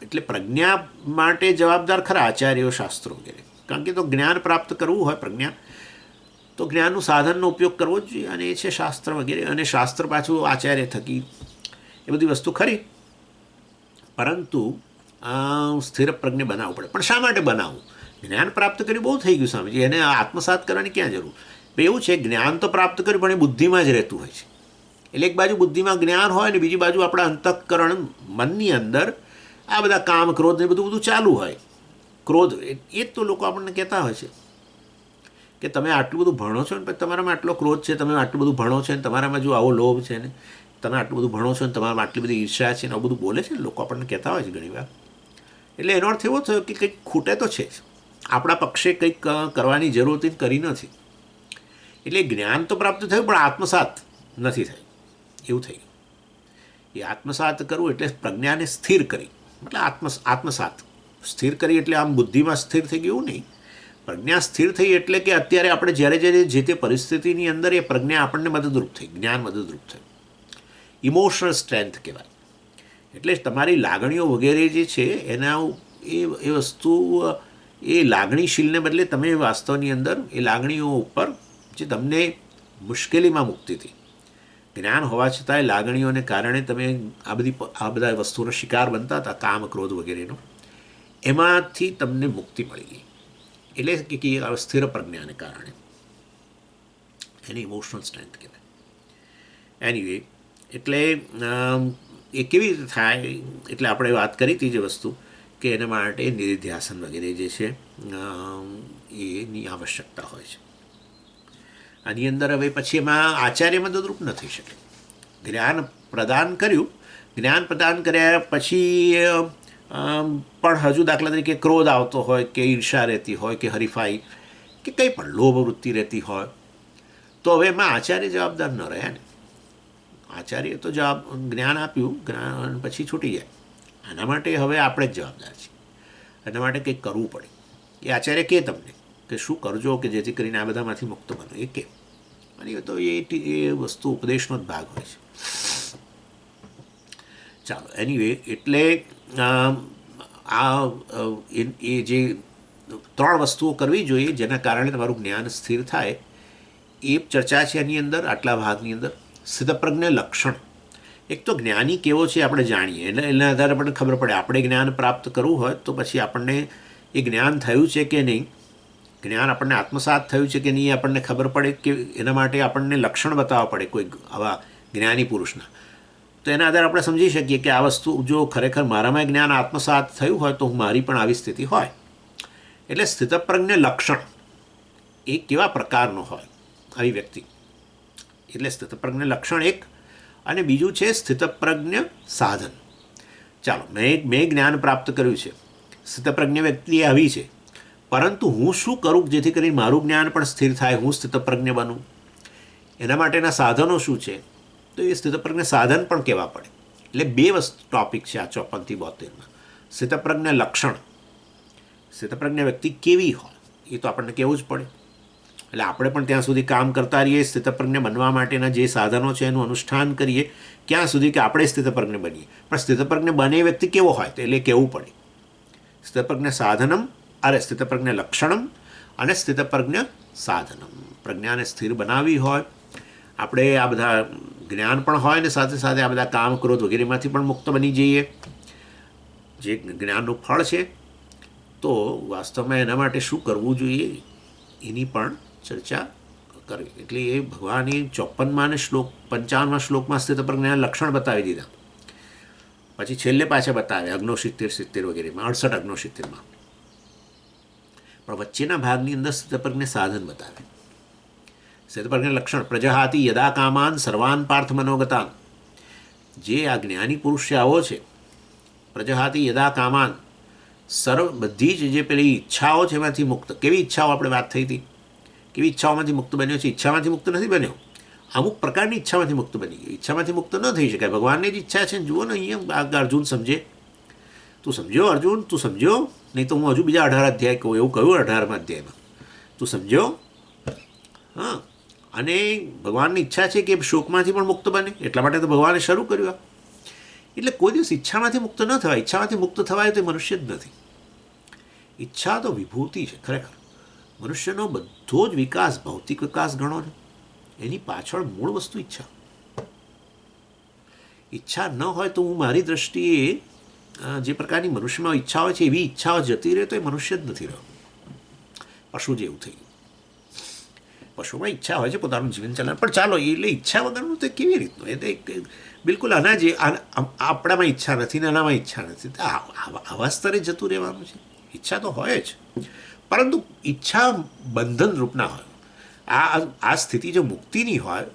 એટલે પ્રજ્ઞા માટે જવાબદાર ખરા આચાર્યો, શાસ્ત્રો વગેરે. કારણ કે તો જ્ઞાન પ્રાપ્ત કરવું હોય, પ્રજ્ઞા, તો જ્ઞાનનું સાધનનો ઉપયોગ કરવો જ જોઈએ, અને એ છે શાસ્ત્ર વગેરે. અને શાસ્ત્ર પાછું આચાર્ય થકી એ બધી વસ્તુ ખરી, પરંતુ સ્થિર પ્રજ્ઞ બનાવવું પડે. પણ શા માટે બનાવવું? જ્ઞાન પ્રાપ્ત કર્યું બહુ થઈ ગયું સ્વામીજી, એને આત્મસાત કરવાની ક્યાં જરૂર? એવું છે, જ્ઞાન તો પ્રાપ્ત કર્યું પણ એ બુદ્ધિમાં જ રહેતું હોય છે. એટલે એક બાજુ બુદ્ધિમાં જ્ઞાન હોય ને બીજી બાજુ આપણા અંતઃકરણ મનની અંદર આ બધા કામ, ક્રોધ ને બધું ચાલુ હોય. ક્રોધ એ જ તો લોકો આપણને કહેતા હોય છે કે તમે આટલું બધું ભણો છો ને પછી તમારામાં આટલો ક્રોધ છે, તમે આટલું બધું ભણો છો ને તમારામાં જો આવો લોભ છે ને, તમે આટલું બધું ભણો છો ને તમારામાં આટલી બધી ઈર્ષા છે ને, આવું બધું બોલે છે ને લોકો, આપણને કહેતા હોય છે ઘણી વાર. એટલે એનો અર્થ એવો થયો કે કંઈક ખૂટે તો છે જ, આપણા પક્ષે કંઈક કરવાની જરૂર કરી નથી. એટલે જ્ઞાન તો પ્રાપ્ત થયું પણ આત્મસાત નથી થયું, એવું થઈ ગયું. એ આત્મસાત કરવું એટલે પ્રજ્ઞાને સ્થિર કરી, એટલે આત્મસાત સ્થિર કરી એટલે આમ બુદ્ધિમાં સ્થિર થઈ ગયું નહીં. પ્રજ્ઞા સ્થિર થઈ એટલે કે અત્યારે આપણે જ્યારે જે તે પરિસ્થિતિની અંદર એ પ્રજ્ઞા આપણને મદદરૂપ થઈ, જ્ઞાન મદદરૂપ થયું. ઇમોશનલ સ્ટ્રેન્થ કહેવાય. એટલે તમારી લાગણીઓ વગેરે જે છે એના એ વસ્તુ, એ લાગણીશીલને બદલે તમે વાસ્તવની અંદર એ લાગણીઓ ઉપર જે તમને મુશ્કેલીમાં મૂકતી હતી, જ્ઞાન હોવા છતાંય લાગણીઓને કારણે તમે આ બધા વસ્તુનો શિકાર બનતા હતા, કામ, ક્રોધ વગેરેનો, એમાંથી તમને મુક્તિ મળી ગઈ. એટલે કે સ્થિર પ્રજ્ઞાને કારણે એને ઇમોશનલ સ્ટ્રેન્થ કહેવાય. એનીવે એટલે એ કેવી રીતે થાય, એટલે આપણે વાત કરી હતી જે વસ્તુ કે એના માટે નિધિધ્યાસન વગેરે જે છે એની આવશ્યકતા હોય છે. આની અંદર હવે પછી એમાં આચાર્ય મદદરૂપ ન થઈ શકે. જ્ઞાન પ્રદાન કર્યું, જ્ઞાન પ્રદાન કર્યા પછી પણ હજુ દાખલા તરીકે ક્રોધ આવતો હોય કે ઈર્ષા રહેતી હોય કે હરીફાઈ કે કંઈ પણ લોભ વૃત્તિ રહેતી હોય, તો હવે એમાં આચાર્ય જવાબદાર ન રહે ને. આચાર્ય તો જ્ઞાન આપ્યું, જ્ઞાન પછી છૂટી જાય. આના માટે હવે આપણે જ જવાબદાર છીએ. એના માટે કંઈક કરવું પડે. એ આચાર્ય કહે તમને કે શું કરજો કે જેથી કરીને આ બધામાંથી મુક્ત બનો, એ કે. અને તો એ વસ્તુ ઉપદેશનો જ ભાગ હોય છે. ચાલો એનીવે એટલે એ જે 3 વસ્તુઓ કરવી જોઈએ જેના કારણે તમારું જ્ઞાન સ્થિર થાય એ ચર્ચા છે એની અંદર, આટલા ભાગની અંદર. સ્થિતપ્રજ્ઞ લક્ષણ. એક તો જ્ઞાની કેવો છે આપણે જાણીએ, એટલે એના આધારે આપણને ખબર પડે. આપણે જ્ઞાન પ્રાપ્ત કરવું હોય તો પછી આપણને એ જ્ઞાન થયું છે કે નહીં, જ્ઞાન આપણને આત્મસાત થયું છે કે નહીં, આપણને ખબર પડે કે એના માટે આપણને લક્ષણ બતાવવા પડે કોઈ આવા જ્ઞાની પુરુષના. તો એના આધારે આપણે સમજી શકીએ કે આ વસ્તુ જો ખરેખર મારામાં જ્ઞાન આત્મસાત થયું હોય તો મારી પણ આવી સ્થિતિ હોય. એટલે સ્થિતપ્રજ્ઞ લક્ષણ એ કેવા પ્રકારનો હોય આવી વ્યક્તિ, એટલે સ્થિતપ્રજ્ઞ લક્ષણ એક. અને બીજું છે સ્થિતપ્રજ્ઞ સાધન. ચાલો મેં જ્ઞાન પ્રાપ્ત કર્યું છે, સ્થિતપ્રજ્ઞ વ્યક્તિ આવી છે, પરંતુ હું શું કરું જેથી કરીને મારું જ્ઞાન પણ સ્થિર થાય, હું સ્થિતપ્રજ્ઞ બનું? એના માટેના સાધનો શું છે? તો એ સ્થિતપ્રજ્ઞ સાધન પણ કહેવા પડે. એટલે 2 ટોપિક છે આ 54 થી 72માં. સ્થિતપ્રજ્ઞ લક્ષણ, સ્થિતપ્રજ્ઞ વ્યક્તિ કેવી હોય એ તો આપણને કહેવું જ પડે. એટલે આપણે પણ ત્યાં સુધી કામ કરતા રહીએ, સ્થિતપ્રજ્ઞ બનવા માટેના જે સાધનો છે એનું અનુષ્ઠાન કરીએ ક્યાં સુધી કે આપણે સ્થિતપ્રજ્ઞ બનીએ. પણ સ્થિતપ્રજ્ઞ બને વ્યક્તિ કેવો હોય તો એટલે કહેવું પડે. સ્થિતપ્રજ્ઞ સાધનમ, સ્થિતપ્રજ્ઞ લક્ષણમ અને સ્થિતપ્રજ્ઞ સાધનમ. પ્રજ્ઞાને સ્થિર બનાવવી હોય, આપણે આ બધા જ્ઞાન પણ હોય ને સાથે સાથે આ બધા કામ ક્રોધ વગેરેમાંથી પણ મુક્ત બની જઈએ, જે જ્ઞાનનું ફળ છે. તો વાસ્તવમાં એના માટે શું કરવું જોઈએ એની પણ ચર્ચા કરવી. એટલે એ ભગવાને 54માં શ્લોક 55માં શ્લોકમાં સ્થિતપ્રજ્ઞના લક્ષણ બતાવી દીધા, પછી છેલ્લે પાછા બતાવે 69, 70 વગેરેમાં, 68, 69માં. પણ વચ્ચેના ભાગની અંદર સ્થિતપ્રજ્ઞ સાધન બતાવે. સ્થિતપ્રજ્ઞ લક્ષણ પ્રજહાતિ યદા કામાન સર્વાન પાર્થ મનોગતાન. જે આ જ્ઞાની પુરુષ છે આવો છે, પ્રજહાતિ યદા કામાન, બધી જ જે પેલી ઈચ્છાઓ છે એમાંથી મુક્ત. કેવી ઈચ્છાઓ આપણે વાત થઈ હતી, કેવી ઈચ્છાઓમાંથી મુક્ત બન્યો છે? ઈચ્છામાંથી મુક્ત નથી બન્યો, અમુક પ્રકારની ઈચ્છામાંથી મુક્ત બની ગયો. ઈચ્છામાંથી મુક્ત ન થઈ શકાય. ભગવાનની જ ઈચ્છા છે. જુઓ ને અહીંયા અર્જુન સમજે. તું સમજ્યો અર્જુન? તું સમજ્યો? નહીં તો હું હજુ બીજા 18 અધ્યાય કહું, એવું કહ્યું 18મા અધ્યાયમાં. તું સમજ્યો? હા. અને ભગવાનની ઈચ્છા છે કે શોકમાંથી પણ મુક્ત બને, એટલા માટે તો ભગવાને શરૂ કર્યું. એટલે કોઈ દિવસ ઈચ્છામાંથી મુક્ત ન થવાય. ઈચ્છામાંથી મુક્ત થવાય તો એ મનુષ્ય જ નથી. ઈચ્છા તો વિભૂતિ છે ખરેખર. મનુષ્યનો બધો જ વિકાસ, ભૌતિક વિકાસ ગણો ને, એની પાછળ મૂળ વસ્તુ ઈચ્છા. ઈચ્છા ન હોય તો હું મારી દ્રષ્ટિએ જે પ્રકારની મનુષ્યમાં ઈચ્છા હોય છે એવી ઈચ્છાઓ જતી રહે તો એ મનુષ્ય જ નથી રહ્યો. પશુ જેવું થઈ ગયું. પશુમાં ઈચ્છા હોય છે પોતાનું જીવન ચલાવવાનું, પણ ચાલો એટલે ઈચ્છા વગરનું તો કેવી રીતનું? એ તો બિલકુલ આના જે આપણામાં ઈચ્છા નથી ને આનામાં ઈચ્છા નથી, આવા સ્તરે જતું રહેવાનું છે. ઈચ્છા તો હોય જ, પરંતુ ઈચ્છા બંધનરૂપ ના હોય. આ સ્થિતિ જો મુક્તિની હોય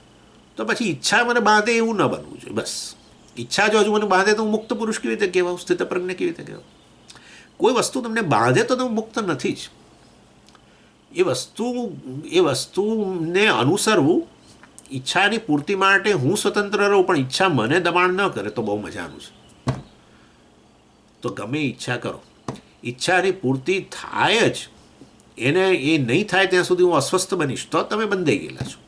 તો પછી ઈચ્છા મને બાંધે એવું ન બનવું જોઈએ. બસ ઈચ્છા જો હજુ મને બાંધે તો હું મુક્ત પુરુષ કેવી રીતે કહેવાઉં, સ્થિતપ્રજ્ઞ કેવી રીતે કહેવાઉં? કોઈ વસ્તુ તમને બાંધે તો તમે મુક્ત નથી જ. એ વસ્તુને અનુસરવું, ઈચ્છાની પૂર્તિ માટે હું સ્વતંત્ર રહું પણ ઈચ્છા મને દબાણ ન કરે તો બહુ મજાનું છે. તો ગમે ઈચ્છા કરો, ઈચ્છાની પૂર્તિ થાય જ. એ નહીં થાય ત્યાં સુધી હું અસ્વસ્થ બનીશ તો તમે બંધાઈ ગયેલા છો.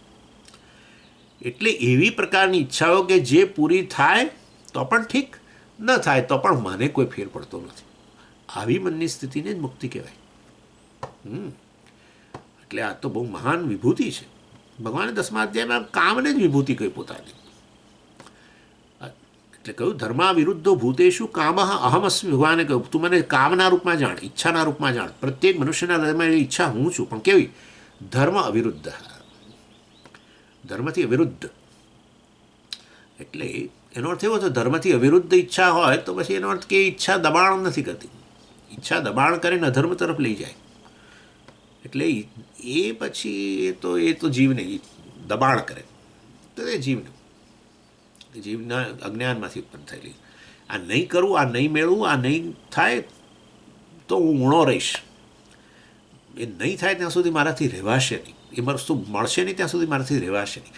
એટલે એવી પ્રકારની ઈચ્છાઓ કે જે પૂરી થાય તો પણ ઠીક, ન થાય તો પણ મને કોઈ ફેર પડતો નથી. આવી મનની સ્થિતિને જ મુક્તિ કહેવાય. એટલે આ તો બહુ મહાન વિભૂતિ છે. ભગવાને 10મા અધ્યાયમાં કામને જ વિભૂતિ કહી પોતાની. એટલે કહ્યું ધર્મા વિરુદ્ધો ભૂતેષુ કામ અહમસ્મી. ભગવાને કહ્યું તું મને કામના રૂપમાં જાણ, ઈચ્છાના રૂપમાં જાણ. પ્રત્યેક મનુષ્યના હૃદયમાં એવી ઈચ્છા હું છું, પણ કેવી? ધર્મ અવિરુદ્ધ, ધર્મથી અવિરુદ્ધ. એટલે એનો અર્થ એવો થયો ધર્મથી અવિરુદ્ધ ઈચ્છા હોય તો પછી એનો અર્થ કે ઈચ્છા દબાણ નથી કરતી. ઈચ્છા દબાણ કરીને અધર્મ તરફ લઈ જાય. એટલે એ પછી એ તો જીવને દબાણ કરે તો એ જીવના અજ્ઞાનમાંથી ઉત્પન્ન થયેલી. આ નહીં કરું, આ નહીં મેળવું, આ નહીં થાય તો હું ઊણો રહીશ. એ નહીં થાય ત્યાં સુધી મારાથી રહેવાશે નહીં, એ વસ્તુ મળશે નહીં ત્યાં સુધી મારાથી રહેવાશે નહીં.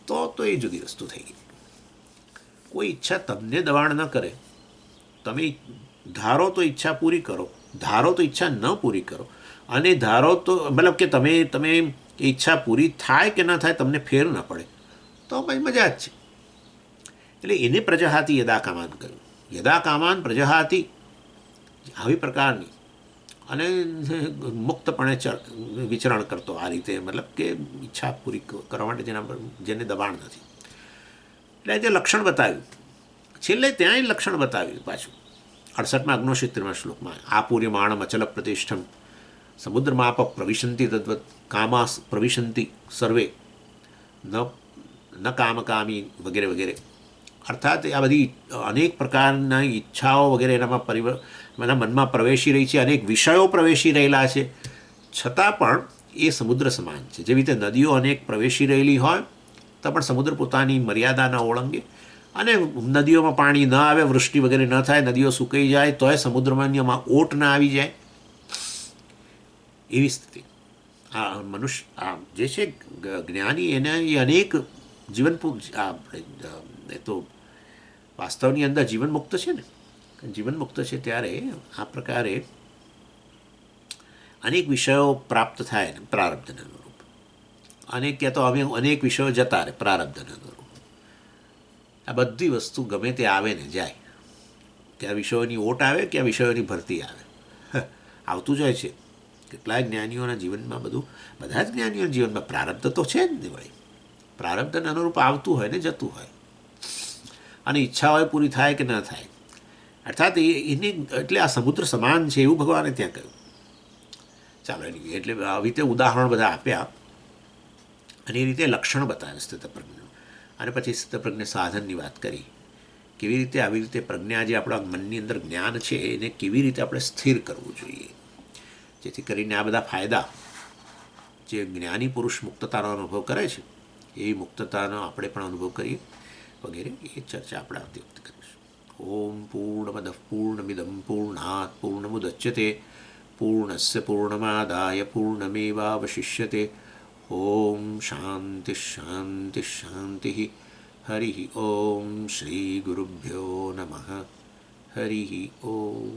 તો એ જુદી વસ્તુ થઈ ગઈ. કોઈ ઈચ્છા તમને દબાણ ન કરે. તમે ધારો તો ઈચ્છા પૂરી કરો, ધારો તો ઈચ્છા ન પૂરી કરો. અને ધારો તો મતલબ કે તમે ઈચ્છા પૂરી થાય કે ન થાય તમને ફેર ન પડે તો ભાઈ મજા જ છે. એટલે એને પ્રજહાતિ યદા કામાન કહ્યું. યદા કામાન પ્રજહાતિ આવી પ્રકારની અને મુક્તપણે વિચરણ કરતો આ રીતે, મતલબ કે ઈચ્છા પૂરી કરવા માટે જેને દબાણ નથી. એટલે તે લક્ષણ બતાવ્યું. છેલ્લે ત્યાંય લક્ષણ બતાવ્યું પાછું 68માં 69માં શ્લોકમાં. આપૂર્યમાણમ અચલ પ્રતિષ્ઠમ સમુદ્રમાપ પ્રવિશંતિ તદ્વત કામા પ્રવિશંતિ સર્વે ન કામકામી વગેરે વગેરે. અર્થાત આ બધી અનેક પ્રકારના ઈચ્છાઓ વગેરે એના મનમાં પ્રવેશી રહી છે, અનેક વિષયો પ્રવેશી રહેલા છે, છતાં પણ એ સમુદ્ર સમાન છે. જેવી રીતે નદીઓ અનેક પ્રવેશી રહેલી હોય તો પણ સમુદ્ર પોતાની મર્યાદા ન ઓળંગે, અને નદીઓમાં પાણી ન આવે, વૃષ્ટિ વગેરે ન થાય, નદીઓ સુકાઈ જાય તોય સમુદ્રમાં ઓટ ના આવી જાય, એવી સ્થિતિ. આ મનુષ્ય આ જે છે જ્ઞાની એને એ અનેક જીવન એ તો વાસ્તવની અંદર જીવન મુક્ત છે ને, જીવન મુક્ત છે ત્યારે આ પ્રકારે અનેક વિષયો પ્રાપ્ત થાય ને પ્રારબ્ધને અનુરૂપ. અનેક ક્યાં તો અમે અનેક વિષયો જતા રહે પ્રારબ્ધને અનુરૂપ. આ બધી વસ્તુ ગમે તે આવે ને જાય, કે આ વિષયોની ઓટ આવે કે આ વિષયોની ભરતી આવે, આવતું જ હોય છે. કેટલાય જ્ઞાનીઓના જીવનમાં બધા જ જ્ઞાનીઓના જીવનમાં પ્રારબ્ધ તો છે જ ને ભાઈ. પ્રારબ્ધને અનુરૂપ આવતું હોય ને જતું હોય, અને ઈચ્છા હોય પૂરી થાય કે ન થાય. અર્થાત એને એટલે આ સમુદ્ર સમાન છે એવું ભગવાને ત્યાં કહ્યું. ચાલો એની એટલે આવી રીતે ઉદાહરણ બધા આપ્યા અને એ રીતે લક્ષણ બતાવ્યા સ્થિતપ્રજ્ઞનું. અને પછી સ્થિતપ્રજ્ઞ સાધનની વાત કરી. કેવી રીતે આવી રીતે પ્રજ્ઞા જે આપણા મનની અંદર જ્ઞાન છે એને કેવી રીતે આપણે સ્થિર કરવું જોઈએ, જેથી કરીને આ બધા ફાયદા જે જ્ઞાની પુરુષ મુક્તતાનો અનુભવ કરે છે એ મુક્તતાનો આપણે પણ અનુભવ કરીએ વગેરે એ ચર્ચા આપણે આવતી વખતે કરીશું. ઓમ પૂર્ણમદ પૂર્ણમિદમ પૂર્ણાત પૂર્ણમુદચ્યતે પૂર્ણસ્ય પૂર્ણમાદાય પૂર્ણમેવાવશિષ્યતે. ઓમ શાંતિ શાંતિ શાંતિ. હરિ ઓમ શ્રી ગુરુભ્યો નમઃ. હરિ ઓમ.